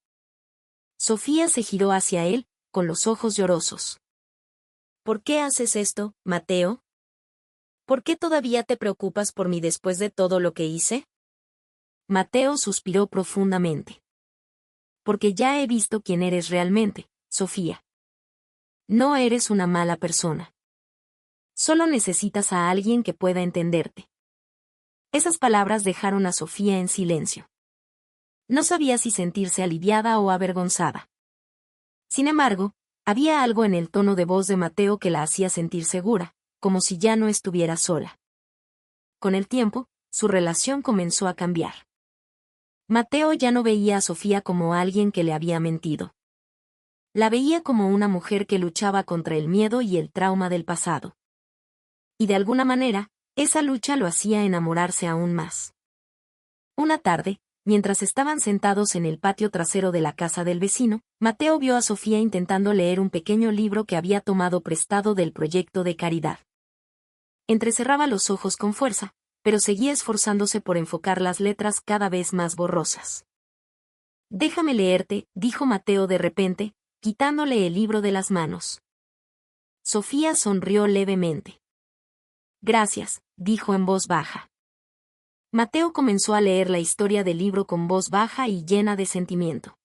Sofía se giró hacia él, con los ojos llorosos. «¿Por qué haces esto, Mateo?». ¿Por qué todavía te preocupas por mí después de todo lo que hice? Mateo suspiró profundamente. Porque ya he visto quién eres realmente, Sofía. No eres una mala persona. Solo necesitas a alguien que pueda entenderte. Esas palabras dejaron a Sofía en silencio. No sabía si sentirse aliviada o avergonzada. Sin embargo, había algo en el tono de voz de Mateo que la hacía sentir segura, como si ya no estuviera sola. Con el tiempo, su relación comenzó a cambiar. Mateo ya no veía a Sofía como alguien que le había mentido. La veía como una mujer que luchaba contra el miedo y el trauma del pasado. Y de alguna manera, esa lucha lo hacía enamorarse aún más. Una tarde, mientras estaban sentados en el patio trasero de la casa del vecino, Mateo vio a Sofía intentando leer un pequeño libro que había tomado prestado del proyecto de caridad. Entrecerraba los ojos con fuerza, pero seguía esforzándose por enfocar las letras cada vez más borrosas. «Déjame leerte», dijo Mateo de repente, quitándole el libro de las manos. Sofía sonrió levemente. «Gracias», dijo en voz baja. Mateo comenzó a leer la historia del libro con voz baja y llena de sentimiento.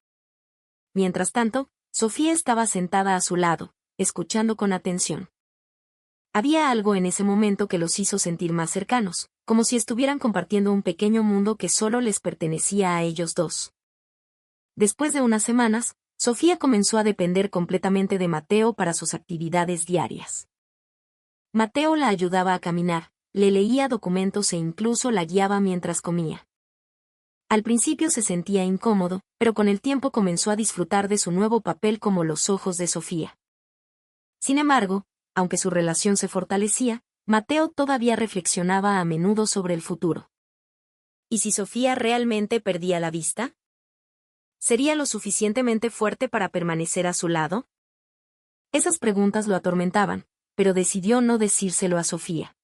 Mientras tanto, Sofía estaba sentada a su lado, escuchando con atención. Había algo en ese momento que los hizo sentir más cercanos, como si estuvieran compartiendo un pequeño mundo que solo les pertenecía a ellos dos. Después de unas semanas, Sofía comenzó a depender completamente de Mateo para sus actividades diarias. Mateo la ayudaba a caminar, le leía documentos e incluso la guiaba mientras comía. Al principio se sentía incómodo, pero con el tiempo comenzó a disfrutar de su nuevo papel como los ojos de Sofía. Sin embargo, aunque su relación se fortalecía, Mateo todavía reflexionaba a menudo sobre el futuro. ¿Y si Sofía realmente perdía la vista? ¿Sería lo suficientemente fuerte para permanecer a su lado? Esas preguntas lo atormentaban, pero decidió no decírselo a Sofía.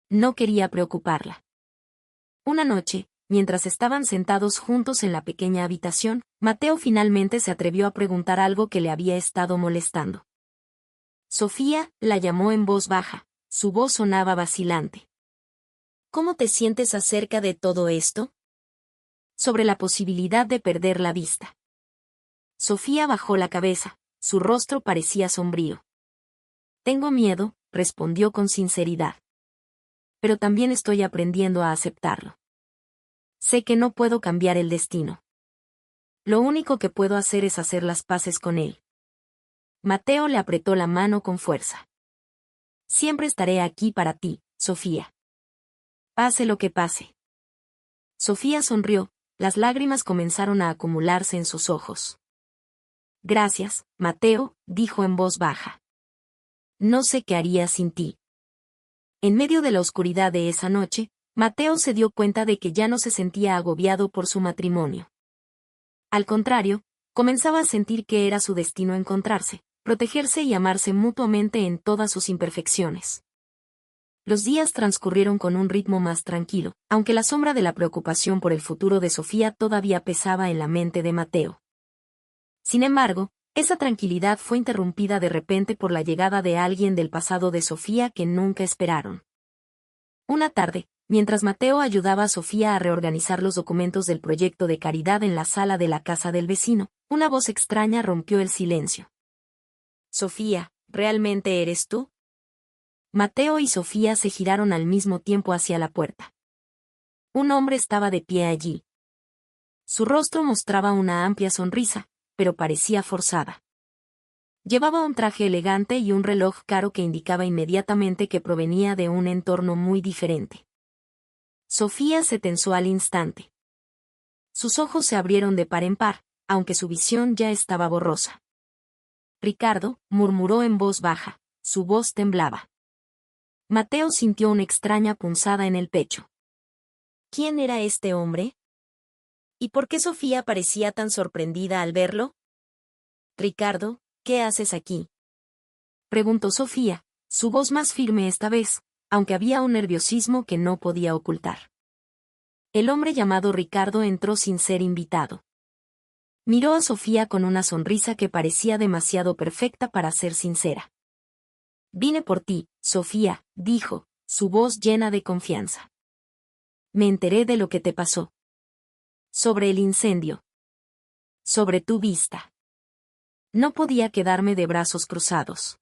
No quería preocuparla. Una noche, mientras estaban sentados juntos en la pequeña habitación, Mateo finalmente se atrevió a preguntar algo que le había estado molestando. Sofía la llamó en voz baja, su voz sonaba vacilante. ¿Cómo te sientes acerca de todo esto? Sobre la posibilidad de perder la vista. Sofía bajó la cabeza, su rostro parecía sombrío. Tengo miedo, respondió con sinceridad. Pero también estoy aprendiendo a aceptarlo. Sé que no puedo cambiar el destino. Lo único que puedo hacer es hacer las paces con él. Mateo le apretó la mano con fuerza. Siempre estaré aquí para ti, Sofía. Pase lo que pase. Sofía sonrió, las lágrimas comenzaron a acumularse en sus ojos. Gracias, Mateo, dijo en voz baja. No sé qué haría sin ti. En medio de la oscuridad de esa noche, Mateo se dio cuenta de que ya no se sentía agobiado por su matrimonio. Al contrario, comenzaba a sentir que era su destino encontrarse, protegerse y amarse mutuamente en todas sus imperfecciones. Los días transcurrieron con un ritmo más tranquilo, aunque la sombra de la preocupación por el futuro de Sofía todavía pesaba en la mente de Mateo. Sin embargo, esa tranquilidad fue interrumpida de repente por la llegada de alguien del pasado de Sofía que nunca esperaron. Una tarde, mientras Mateo ayudaba a Sofía a reorganizar los documentos del proyecto de caridad en la sala de la casa del vecino, una voz extraña rompió el silencio. Sofía, ¿realmente eres tú? Mateo y Sofía se giraron al mismo tiempo hacia la puerta. Un hombre estaba de pie allí. Su rostro mostraba una amplia sonrisa, pero parecía forzada. Llevaba un traje elegante y un reloj caro que indicaba inmediatamente que provenía de un entorno muy diferente. Sofía se tensó al instante. Sus ojos se abrieron de par en par, aunque su visión ya estaba borrosa. Ricardo, murmuró en voz baja, su voz temblaba. Mateo sintió una extraña punzada en el pecho. ¿Quién era este hombre? ¿Y por qué Sofía parecía tan sorprendida al verlo? Ricardo, ¿qué haces aquí? Preguntó Sofía, su voz más firme esta vez, aunque había un nerviosismo que no podía ocultar. El hombre llamado Ricardo entró sin ser invitado. Miró a Sofía con una sonrisa que parecía demasiado perfecta para ser sincera. Vine por ti, Sofía, dijo, su voz llena de confianza. Me enteré de lo que te pasó. Sobre el incendio. Sobre tu vista. No podía quedarme de brazos cruzados.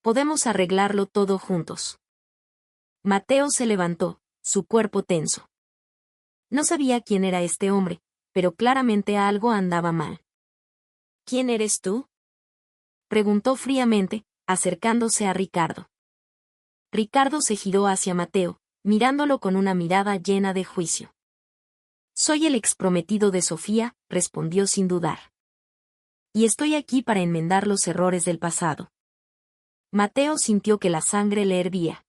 Podemos arreglarlo todo juntos. Mateo se levantó, su cuerpo tenso. No sabía quién era este hombre, pero claramente algo andaba mal. ¿Quién eres tú?, preguntó fríamente, acercándose a Ricardo. Ricardo se giró hacia Mateo, mirándolo con una mirada llena de juicio. Soy el exprometido de Sofía, respondió sin dudar. Y estoy aquí para enmendar los errores del pasado. Mateo sintió que la sangre le hervía.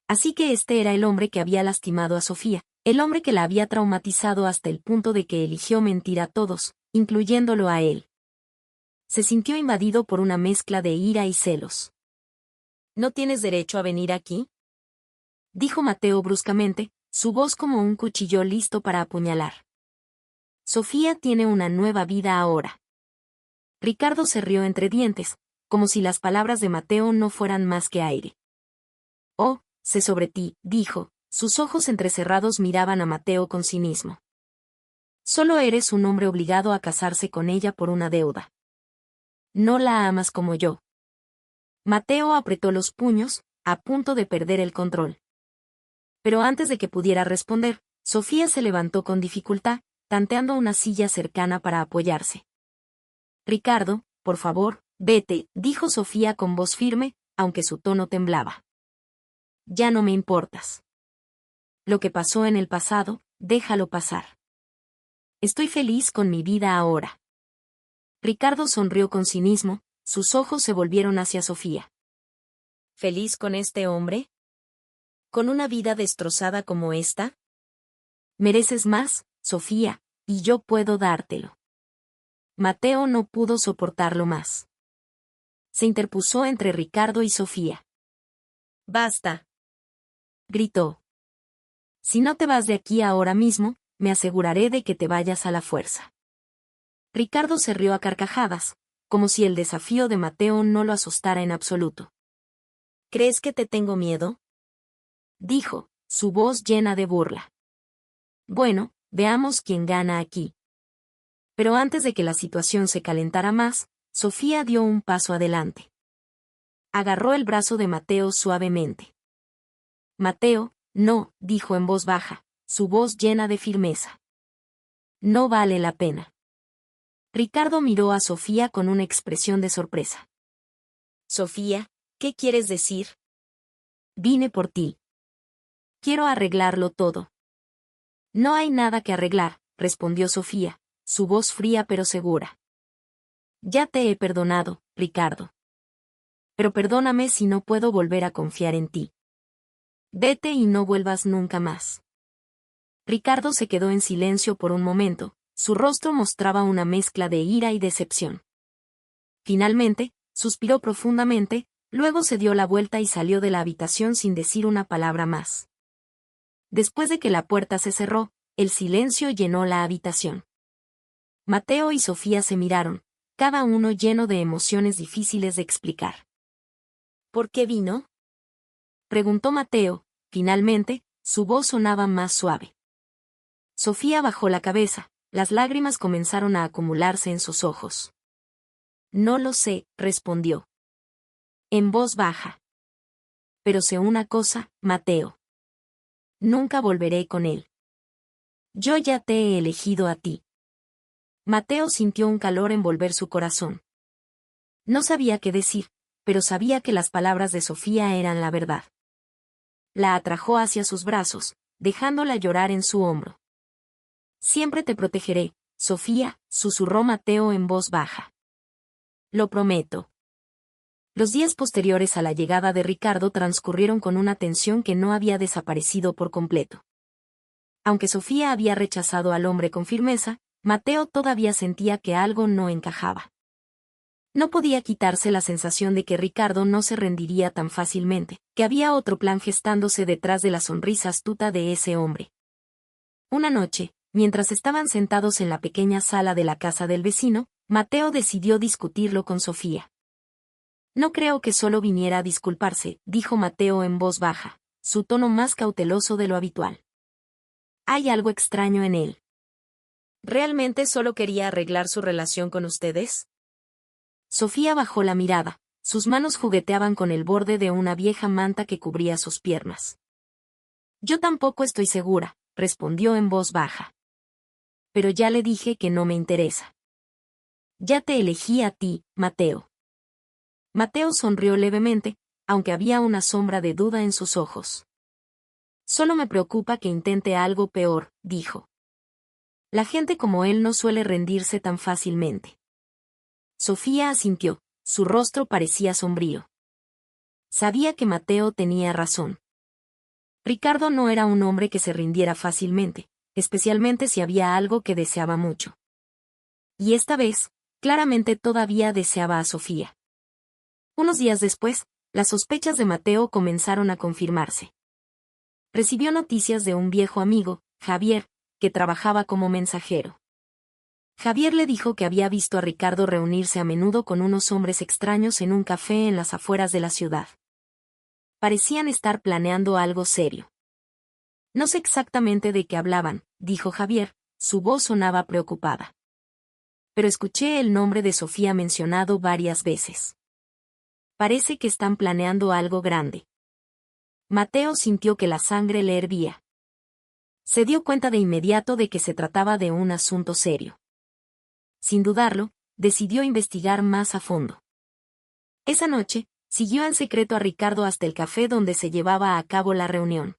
Así que este era el hombre que había lastimado a Sofía, el hombre que la había traumatizado hasta el punto de que eligió mentir a todos, incluyéndolo a él. Se sintió invadido por una mezcla de ira y celos. ¿No tienes derecho a venir aquí?, dijo Mateo bruscamente, su voz como un cuchillo listo para apuñalar. Sofía tiene una nueva vida ahora. Ricardo se rió entre dientes, como si las palabras de Mateo no fueran más que aire. Oh, sé sobre ti, dijo, sus ojos entrecerrados miraban a Mateo con cinismo. Solo eres un hombre obligado a casarse con ella por una deuda. No la amas como yo. Mateo apretó los puños, a punto de perder el control. Pero antes de que pudiera responder, Sofía se levantó con dificultad, tanteando una silla cercana para apoyarse. Ricardo, por favor, vete, dijo Sofía con voz firme, aunque su tono temblaba. Ya no me importas. Lo que pasó en el pasado, déjalo pasar. Estoy feliz con mi vida ahora. Ricardo sonrió con cinismo, sus ojos se volvieron hacia Sofía. ¿Feliz con este hombre? ¿Con una vida destrozada como esta? Mereces más, Sofía, y yo puedo dártelo. Mateo no pudo soportarlo más. Se interpuso entre Ricardo y Sofía. ¡Basta!, gritó. Si no te vas de aquí ahora mismo, me aseguraré de que te vayas a la fuerza. Ricardo se rió a carcajadas, como si el desafío de Mateo no lo asustara en absoluto. ¿Crees que te tengo miedo?, dijo, su voz llena de burla. Bueno, veamos quién gana aquí. Pero antes de que la situación se calentara más, Sofía dio un paso adelante. Agarró el brazo de Mateo suavemente. Mateo, no, dijo en voz baja, su voz llena de firmeza. No vale la pena. Ricardo miró a Sofía con una expresión de sorpresa. Sofía, ¿qué quieres decir? Vine por ti. Quiero arreglarlo todo. No hay nada que arreglar, respondió Sofía, su voz fría pero segura. Ya te he perdonado, Ricardo. Pero perdóname si no puedo volver a confiar en ti. Vete y no vuelvas nunca más. Ricardo se quedó en silencio por un momento, su rostro mostraba una mezcla de ira y decepción. Finalmente, suspiró profundamente, luego se dio la vuelta y salió de la habitación sin decir una palabra más. Después de que la puerta se cerró, el silencio llenó la habitación. Mateo y Sofía se miraron, cada uno lleno de emociones difíciles de explicar. ¿Por qué vino?, preguntó Mateo, finalmente, su voz sonaba más suave. Sofía bajó la cabeza, las lágrimas comenzaron a acumularse en sus ojos. No lo sé, respondió. En voz baja. Pero sé una cosa, Mateo. Nunca volveré con él. Yo ya te he elegido a ti. Mateo sintió un calor envolver su corazón. No sabía qué decir, pero sabía que las palabras de Sofía eran la verdad. La atrajo hacia sus brazos, dejándola llorar en su hombro. Siempre te protegeré, Sofía, susurró Mateo en voz baja. Lo prometo. Los días posteriores a la llegada de Ricardo transcurrieron con una tensión que no había desaparecido por completo. Aunque Sofía había rechazado al hombre con firmeza, Mateo todavía sentía que algo no encajaba. No podía quitarse la sensación de que Ricardo no se rendiría tan fácilmente, que había otro plan gestándose detrás de la sonrisa astuta de ese hombre. Una noche, mientras estaban sentados en la pequeña sala de la casa del vecino, Mateo decidió discutirlo con Sofía. No creo que solo viniera a disculparse, dijo Mateo en voz baja, su tono más cauteloso de lo habitual. Hay algo extraño en él. ¿Realmente solo quería arreglar su relación con ustedes? Sofía bajó la mirada, sus manos jugueteaban con el borde de una vieja manta que cubría sus piernas. Yo tampoco estoy segura, respondió en voz baja. Pero ya le dije que no me interesa. Ya te elegí a ti, Mateo. Mateo sonrió levemente, aunque había una sombra de duda en sus ojos. Solo me preocupa que intente algo peor, dijo. La gente como él no suele rendirse tan fácilmente. Sofía asintió, su rostro parecía sombrío. Sabía que Mateo tenía razón. Ricardo no era un hombre que se rindiera fácilmente, especialmente si había algo que deseaba mucho. Y esta vez, claramente todavía deseaba a Sofía. Unos días después, las sospechas de Mateo comenzaron a confirmarse. Recibió noticias de un viejo amigo, Javier, que trabajaba como mensajero. Javier le dijo que había visto a Ricardo reunirse a menudo con unos hombres extraños en un café en las afueras de la ciudad. Parecían estar planeando algo serio. No sé exactamente de qué hablaban, dijo Javier, su voz sonaba preocupada. Pero escuché el nombre de Sofía mencionado varias veces. Parece que están planeando algo grande. Mateo sintió que la sangre le hervía. Se dio cuenta de inmediato de que se trataba de un asunto serio. Sin dudarlo, decidió investigar más a fondo. Esa noche, siguió en secreto a Ricardo hasta el café donde se llevaba a cabo la reunión.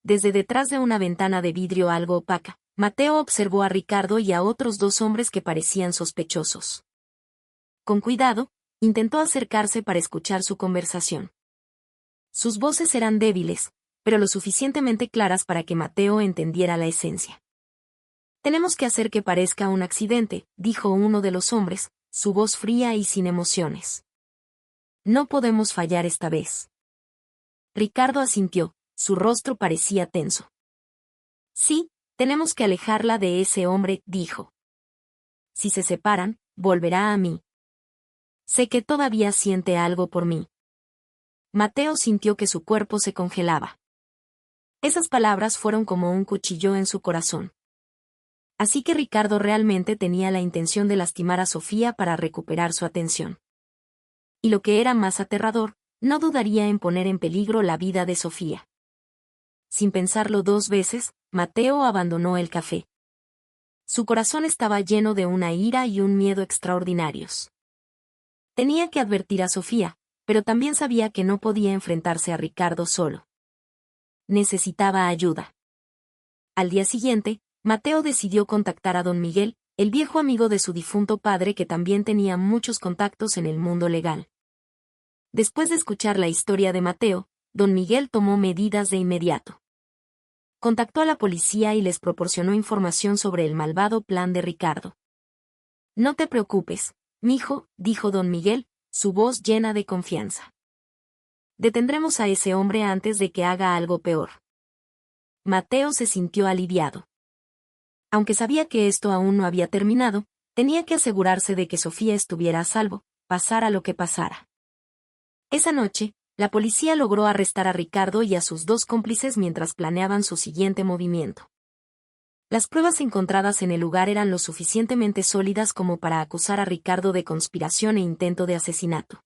Desde detrás de una ventana de vidrio algo opaca, Mateo observó a Ricardo y a otros dos hombres que parecían sospechosos. Con cuidado, intentó acercarse para escuchar su conversación. Sus voces eran débiles, pero lo suficientemente claras para que Mateo entendiera la esencia. Tenemos que hacer que parezca un accidente, dijo uno de los hombres, su voz fría y sin emociones. No podemos fallar esta vez. Ricardo asintió, su rostro parecía tenso. Sí, tenemos que alejarla de ese hombre, dijo. Si se separan, volverá a mí. Sé que todavía siente algo por mí. Mateo sintió que su cuerpo se congelaba. Esas palabras fueron como un cuchillo en su corazón. Así que Ricardo realmente tenía la intención de lastimar a Sofía para recuperar su atención. Y lo que era más aterrador, no dudaría en poner en peligro la vida de Sofía. Sin pensarlo dos veces, Mateo abandonó el café. Su corazón estaba lleno de una ira y un miedo extraordinarios. Tenía que advertir a Sofía, pero también sabía que no podía enfrentarse a Ricardo solo. Necesitaba ayuda. Al día siguiente, Mateo decidió contactar a don Miguel, el viejo amigo de su difunto padre que también tenía muchos contactos en el mundo legal. Después de escuchar la historia de Mateo, don Miguel tomó medidas de inmediato. Contactó a la policía y les proporcionó información sobre el malvado plan de Ricardo. No te preocupes, mijo, dijo don Miguel, su voz llena de confianza. Detendremos a ese hombre antes de que haga algo peor. Mateo se sintió aliviado. Aunque sabía que esto aún no había terminado, tenía que asegurarse de que Sofía estuviera a salvo, pasara lo que pasara. Esa noche, la policía logró arrestar a Ricardo y a sus dos cómplices mientras planeaban su siguiente movimiento. Las pruebas encontradas en el lugar eran lo suficientemente sólidas como para acusar a Ricardo de conspiración e intento de asesinato.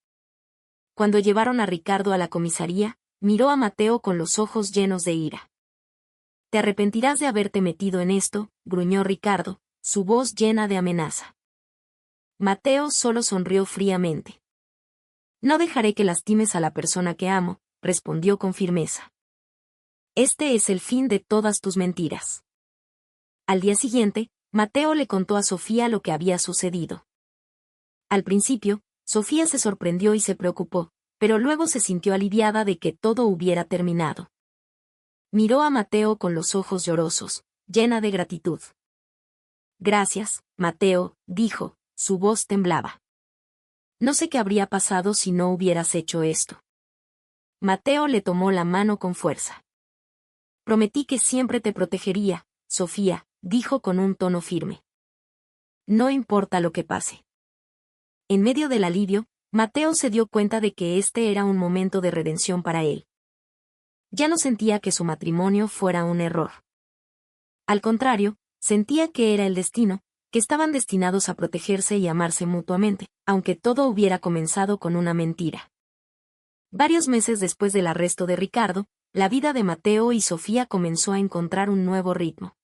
Cuando llevaron a Ricardo a la comisaría, miró a Mateo con los ojos llenos de ira. Te arrepentirás de haberte metido en esto, gruñó Ricardo, su voz llena de amenaza. Mateo solo sonrió fríamente. No dejaré que lastimes a la persona que amo, respondió con firmeza. Este es el fin de todas tus mentiras. Al día siguiente, Mateo le contó a Sofía lo que había sucedido. Al principio, Sofía se sorprendió y se preocupó, pero luego se sintió aliviada de que todo hubiera terminado. Miró a Mateo con los ojos llorosos, llena de gratitud. Gracias, Mateo, dijo, su voz temblaba. No sé qué habría pasado si no hubieras hecho esto. Mateo le tomó la mano con fuerza. Prometí que siempre te protegería, Sofía, dijo con un tono firme. No importa lo que pase. En medio del alivio, Mateo se dio cuenta de que este era un momento de redención para él. Ya no sentía que su matrimonio fuera un error. Al contrario, sentía que era el destino, que estaban destinados a protegerse y amarse mutuamente, aunque todo hubiera comenzado con una mentira. Varios meses después del arresto de Ricardo, la vida de Mateo y Sofía comenzó a encontrar un nuevo ritmo.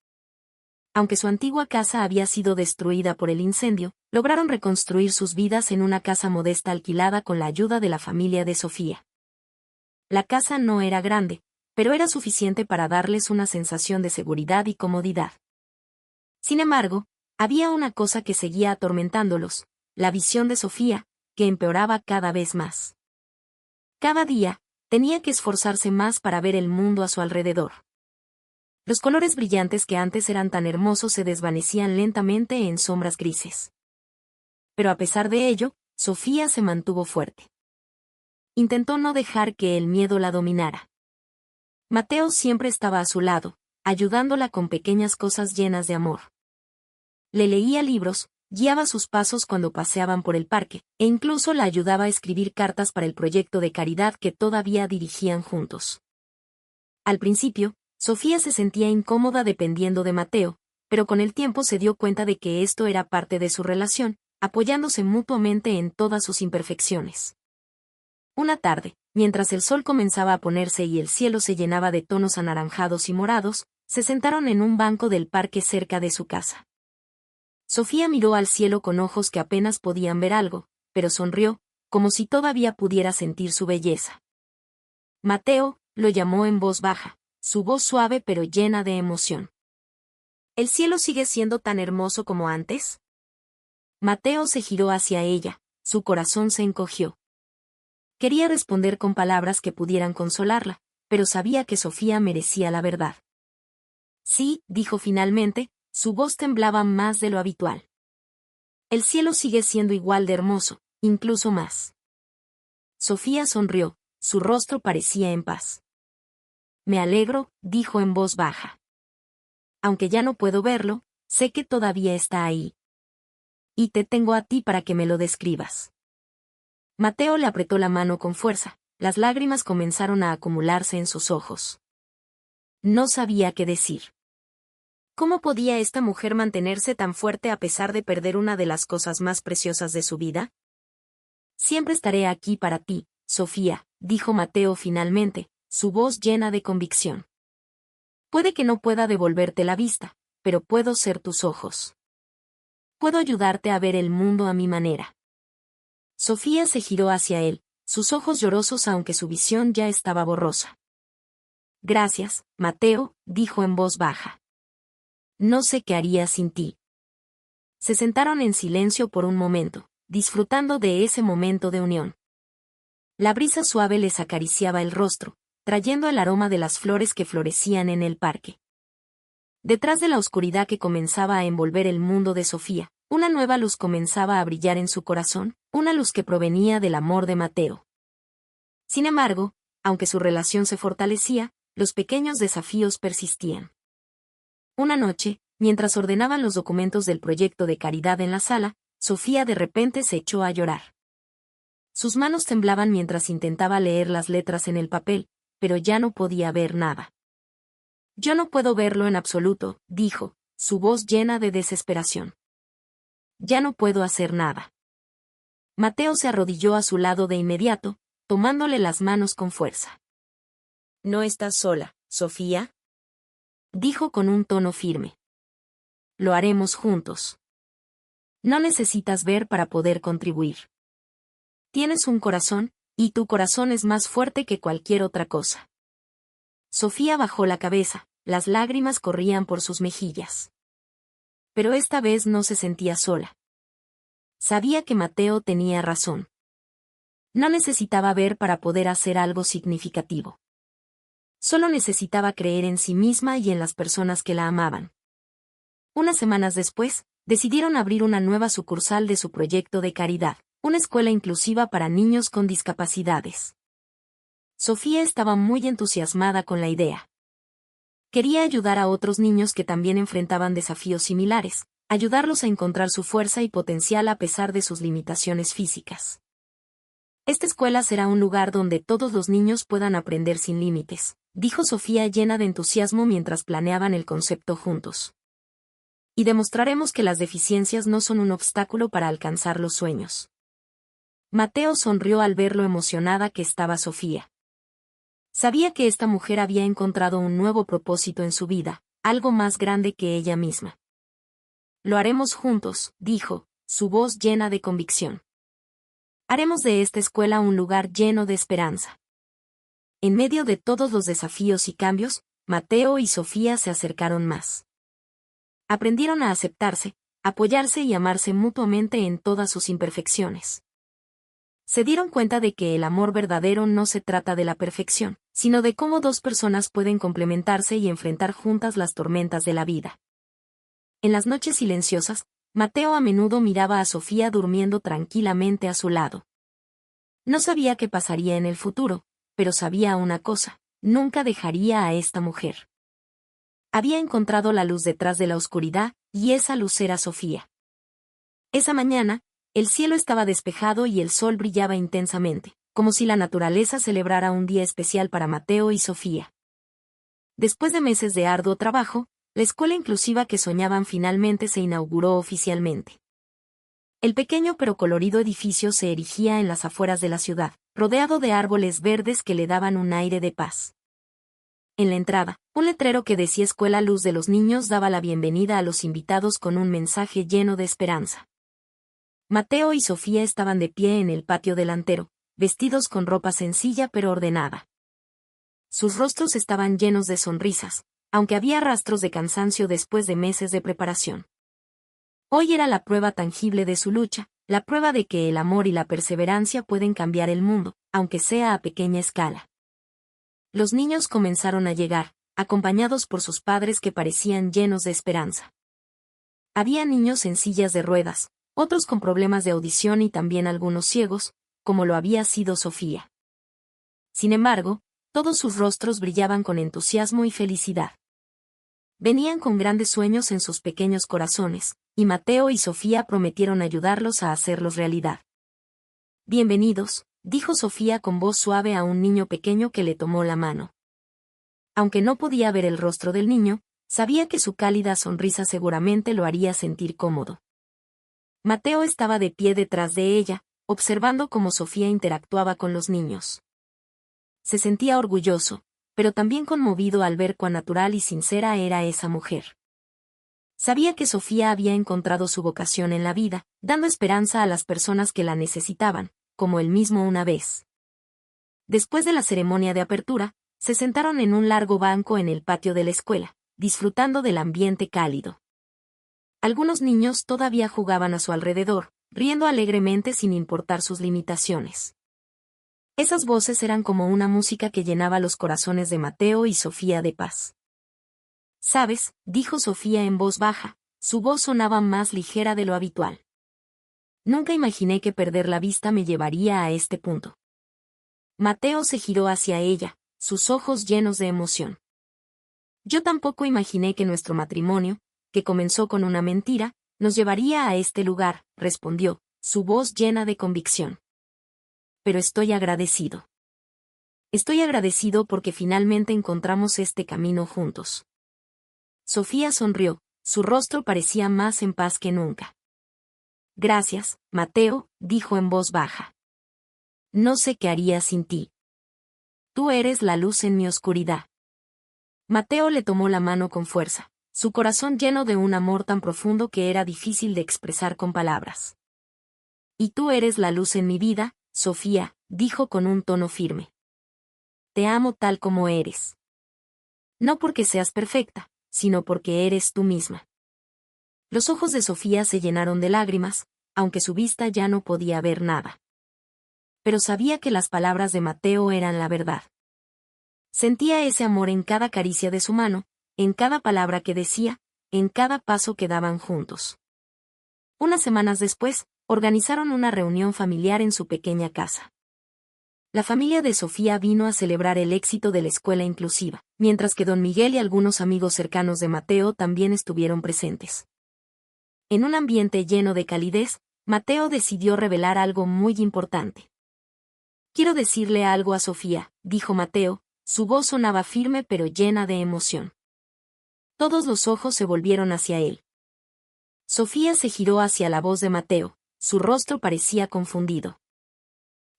Aunque su antigua casa había sido destruida por el incendio, lograron reconstruir sus vidas en una casa modesta alquilada con la ayuda de la familia de Sofía. La casa no era grande, pero era suficiente para darles una sensación de seguridad y comodidad. Sin embargo, había una cosa que seguía atormentándolos, la visión de Sofía, que empeoraba cada vez más. Cada día, tenía que esforzarse más para ver el mundo a su alrededor. Los colores brillantes que antes eran tan hermosos se desvanecían lentamente en sombras grises. Pero a pesar de ello, Sofía se mantuvo fuerte. Intentó no dejar que el miedo la dominara. Mateo siempre estaba a su lado, ayudándola con pequeñas cosas llenas de amor. Le leía libros, guiaba sus pasos cuando paseaban por el parque, e incluso la ayudaba a escribir cartas para el proyecto de caridad que todavía dirigían juntos. Al principio, Sofía se sentía incómoda dependiendo de Mateo, pero con el tiempo se dio cuenta de que esto era parte de su relación, apoyándose mutuamente en todas sus imperfecciones. Una tarde, mientras el sol comenzaba a ponerse y el cielo se llenaba de tonos anaranjados y morados, se sentaron en un banco del parque cerca de su casa. Sofía miró al cielo con ojos que apenas podían ver algo, pero sonrió, como si todavía pudiera sentir su belleza. Mateo, lo llamó en voz baja, su voz suave pero llena de emoción. ¿El cielo sigue siendo tan hermoso como antes? Mateo se giró hacia ella, su corazón se encogió. Quería responder con palabras que pudieran consolarla, pero sabía que Sofía merecía la verdad. Sí, dijo finalmente, su voz temblaba más de lo habitual. El cielo sigue siendo igual de hermoso, incluso más. Sofía sonrió, su rostro parecía en paz. Me alegro, dijo en voz baja. Aunque ya no puedo verlo, sé que todavía está ahí. Y te tengo a ti para que me lo describas. Mateo le apretó la mano con fuerza, las lágrimas comenzaron a acumularse en sus ojos. No sabía qué decir. ¿Cómo podía esta mujer mantenerse tan fuerte a pesar de perder una de las cosas más preciosas de su vida? Siempre estaré aquí para ti, Sofía, dijo Mateo finalmente, su voz llena de convicción. Puede que no pueda devolverte la vista, pero puedo ser tus ojos. Puedo ayudarte a ver el mundo a mi manera. Sofía se giró hacia él, sus ojos llorosos aunque su visión ya estaba borrosa. Gracias, Mateo, dijo en voz baja. No sé qué haría sin ti. Se sentaron en silencio por un momento, disfrutando de ese momento de unión. La brisa suave les acariciaba el rostro, trayendo el aroma de las flores que florecían en el parque. Detrás de la oscuridad que comenzaba a envolver el mundo de Sofía, una nueva luz comenzaba a brillar en su corazón, una luz que provenía del amor de Mateo. Sin embargo, aunque su relación se fortalecía, los pequeños desafíos persistían. Una noche, mientras ordenaban los documentos del proyecto de caridad en la sala, Sofía de repente se echó a llorar. Sus manos temblaban mientras intentaba leer las letras en el papel, pero ya no podía ver nada. Yo no puedo verlo en absoluto, dijo, su voz llena de desesperación. Ya no puedo hacer nada. Mateo se arrodilló a su lado de inmediato, tomándole las manos con fuerza. ¿No estás sola, Sofía?, dijo con un tono firme. Lo haremos juntos. No necesitas ver para poder contribuir. Tienes un corazón, y tu corazón es más fuerte que cualquier otra cosa. Sofía bajó la cabeza, las lágrimas corrían por sus mejillas. Pero esta vez no se sentía sola. Sabía que Mateo tenía razón. No necesitaba ver para poder hacer algo significativo. Solo necesitaba creer en sí misma y en las personas que la amaban. Unas semanas después, decidieron abrir una nueva sucursal de su proyecto de caridad, una escuela inclusiva para niños con discapacidades. Sofía estaba muy entusiasmada con la idea. Quería ayudar a otros niños que también enfrentaban desafíos similares, ayudarlos a encontrar su fuerza y potencial a pesar de sus limitaciones físicas. Esta escuela será un lugar donde todos los niños puedan aprender sin límites, dijo Sofía llena de entusiasmo mientras planeaban el concepto juntos. Y demostraremos que las deficiencias no son un obstáculo para alcanzar los sueños. Mateo sonrió al ver lo emocionada que estaba Sofía. Sabía que esta mujer había encontrado un nuevo propósito en su vida, algo más grande que ella misma. Lo haremos juntos, dijo, su voz llena de convicción. Haremos de esta escuela un lugar lleno de esperanza. En medio de todos los desafíos y cambios, Mateo y Sofía se acercaron más. Aprendieron a aceptarse, apoyarse y amarse mutuamente en todas sus imperfecciones. Se dieron cuenta de que el amor verdadero no se trata de la perfección, sino de cómo dos personas pueden complementarse y enfrentar juntas las tormentas de la vida. En las noches silenciosas, Mateo a menudo miraba a Sofía durmiendo tranquilamente a su lado. No sabía qué pasaría en el futuro, pero sabía una cosa: nunca dejaría a esta mujer. Había encontrado la luz detrás de la oscuridad, y esa luz era Sofía. Esa mañana, el cielo estaba despejado y el sol brillaba intensamente, como si la naturaleza celebrara un día especial para Mateo y Sofía. Después de meses de arduo trabajo, la escuela inclusiva que soñaban finalmente se inauguró oficialmente. El pequeño pero colorido edificio se erigía en las afueras de la ciudad, rodeado de árboles verdes que le daban un aire de paz. En la entrada, un letrero que decía Escuela Luz de los Niños daba la bienvenida a los invitados con un mensaje lleno de esperanza. Mateo y Sofía estaban de pie en el patio delantero, vestidos con ropa sencilla pero ordenada. Sus rostros estaban llenos de sonrisas, aunque había rastros de cansancio después de meses de preparación. Hoy era la prueba tangible de su lucha, la prueba de que el amor y la perseverancia pueden cambiar el mundo, aunque sea a pequeña escala. Los niños comenzaron a llegar, acompañados por sus padres que parecían llenos de esperanza. Había niños en sillas de ruedas, otros con problemas de audición y también algunos ciegos, como lo había sido Sofía. Sin embargo, todos sus rostros brillaban con entusiasmo y felicidad. Venían con grandes sueños en sus pequeños corazones, y Mateo y Sofía prometieron ayudarlos a hacerlos realidad. Bienvenidos, dijo Sofía con voz suave a un niño pequeño que le tomó la mano. Aunque no podía ver el rostro del niño, sabía que su cálida sonrisa seguramente lo haría sentir cómodo. Mateo estaba de pie detrás de ella, observando cómo Sofía interactuaba con los niños. Se sentía orgulloso, pero también conmovido al ver cuán natural y sincera era esa mujer. Sabía que Sofía había encontrado su vocación en la vida, dando esperanza a las personas que la necesitaban, como él mismo una vez. Después de la ceremonia de apertura, se sentaron en un largo banco en el patio de la escuela, disfrutando del ambiente cálido. Algunos niños todavía jugaban a su alrededor, riendo alegremente sin importar sus limitaciones. Esas voces eran como una música que llenaba los corazones de Mateo y Sofía de paz. «¿Sabes?», dijo Sofía en voz baja, su voz sonaba más ligera de lo habitual. «Nunca imaginé que perder la vista me llevaría a este punto». Mateo se giró hacia ella, sus ojos llenos de emoción. «Yo tampoco imaginé que nuestro matrimonio, que comenzó con una mentira, nos llevaría a este lugar», respondió, su voz llena de convicción. «Pero estoy agradecido. Estoy agradecido porque finalmente encontramos este camino juntos». Sofía sonrió, su rostro parecía más en paz que nunca. «Gracias, Mateo», dijo en voz baja. «No sé qué haría sin ti. Tú eres la luz en mi oscuridad». Mateo le tomó la mano con fuerza, su corazón lleno de un amor tan profundo que era difícil de expresar con palabras. «Y tú eres la luz en mi vida, Sofía», dijo con un tono firme. «Te amo tal como eres. No porque seas perfecta, sino porque eres tú misma». Los ojos de Sofía se llenaron de lágrimas, aunque su vista ya no podía ver nada. Pero sabía que las palabras de Mateo eran la verdad. Sentía ese amor en cada caricia de su mano, en cada palabra que decía, en cada paso que daban juntos. Unas semanas después, organizaron una reunión familiar en su pequeña casa. La familia de Sofía vino a celebrar el éxito de la escuela inclusiva, mientras que don Miguel y algunos amigos cercanos de Mateo también estuvieron presentes. En un ambiente lleno de calidez, Mateo decidió revelar algo muy importante. Quiero decirle algo a Sofía, dijo Mateo, su voz sonaba firme pero llena de emoción. Todos los ojos se volvieron hacia él. Sofía se giró hacia la voz de Mateo, su rostro parecía confundido.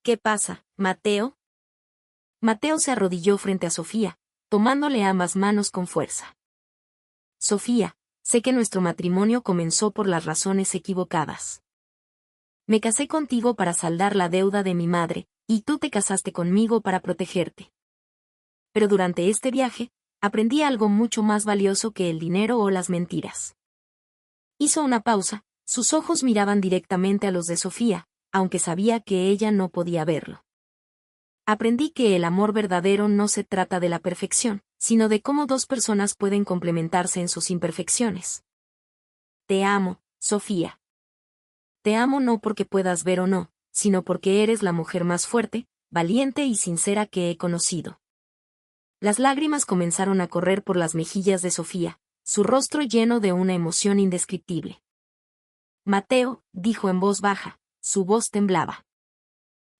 ¿Qué pasa, Mateo? Mateo se arrodilló frente a Sofía, tomándole ambas manos con fuerza. Sofía, sé que nuestro matrimonio comenzó por las razones equivocadas. Me casé contigo para saldar la deuda de mi madre, y tú te casaste conmigo para protegerte. Pero durante este viaje, aprendí algo mucho más valioso que el dinero o las mentiras. Hizo una pausa, sus ojos miraban directamente a los de Sofía, aunque sabía que ella no podía verlo. Aprendí que el amor verdadero no se trata de la perfección, sino de cómo dos personas pueden complementarse en sus imperfecciones. Te amo, Sofía. Te amo no porque puedas ver o no, sino porque eres la mujer más fuerte, valiente y sincera que he conocido. Las lágrimas comenzaron a correr por las mejillas de Sofía, su rostro lleno de una emoción indescriptible. Mateo, dijo en voz baja, su voz temblaba.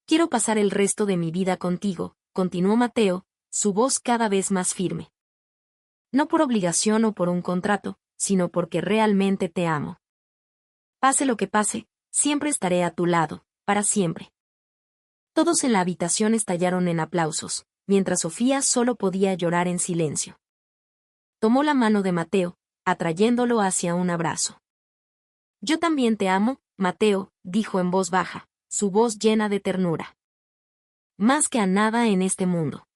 Quiero pasar el resto de mi vida contigo, continuó Mateo, su voz cada vez más firme. No por obligación o por un contrato, sino porque realmente te amo. Pase lo que pase, siempre estaré a tu lado, para siempre. Todos en la habitación estallaron en aplausos, mientras Sofía solo podía llorar en silencio. Tomó la mano de Mateo, atrayéndolo hacia un abrazo. Yo también te amo, Mateo, dijo en voz baja, su voz llena de ternura. Más que a nada en este mundo.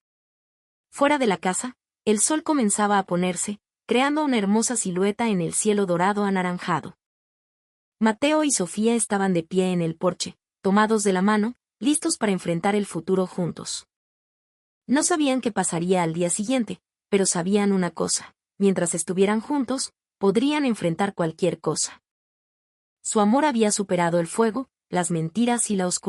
Fuera de la casa, el sol comenzaba a ponerse, creando una hermosa silueta en el cielo dorado anaranjado. Mateo y Sofía estaban de pie en el porche, tomados de la mano, listos para enfrentar el futuro juntos. No sabían qué pasaría al día siguiente, pero sabían una cosa, mientras estuvieran juntos, podrían enfrentar cualquier cosa. Su amor había superado el fuego, las mentiras y la oscuridad.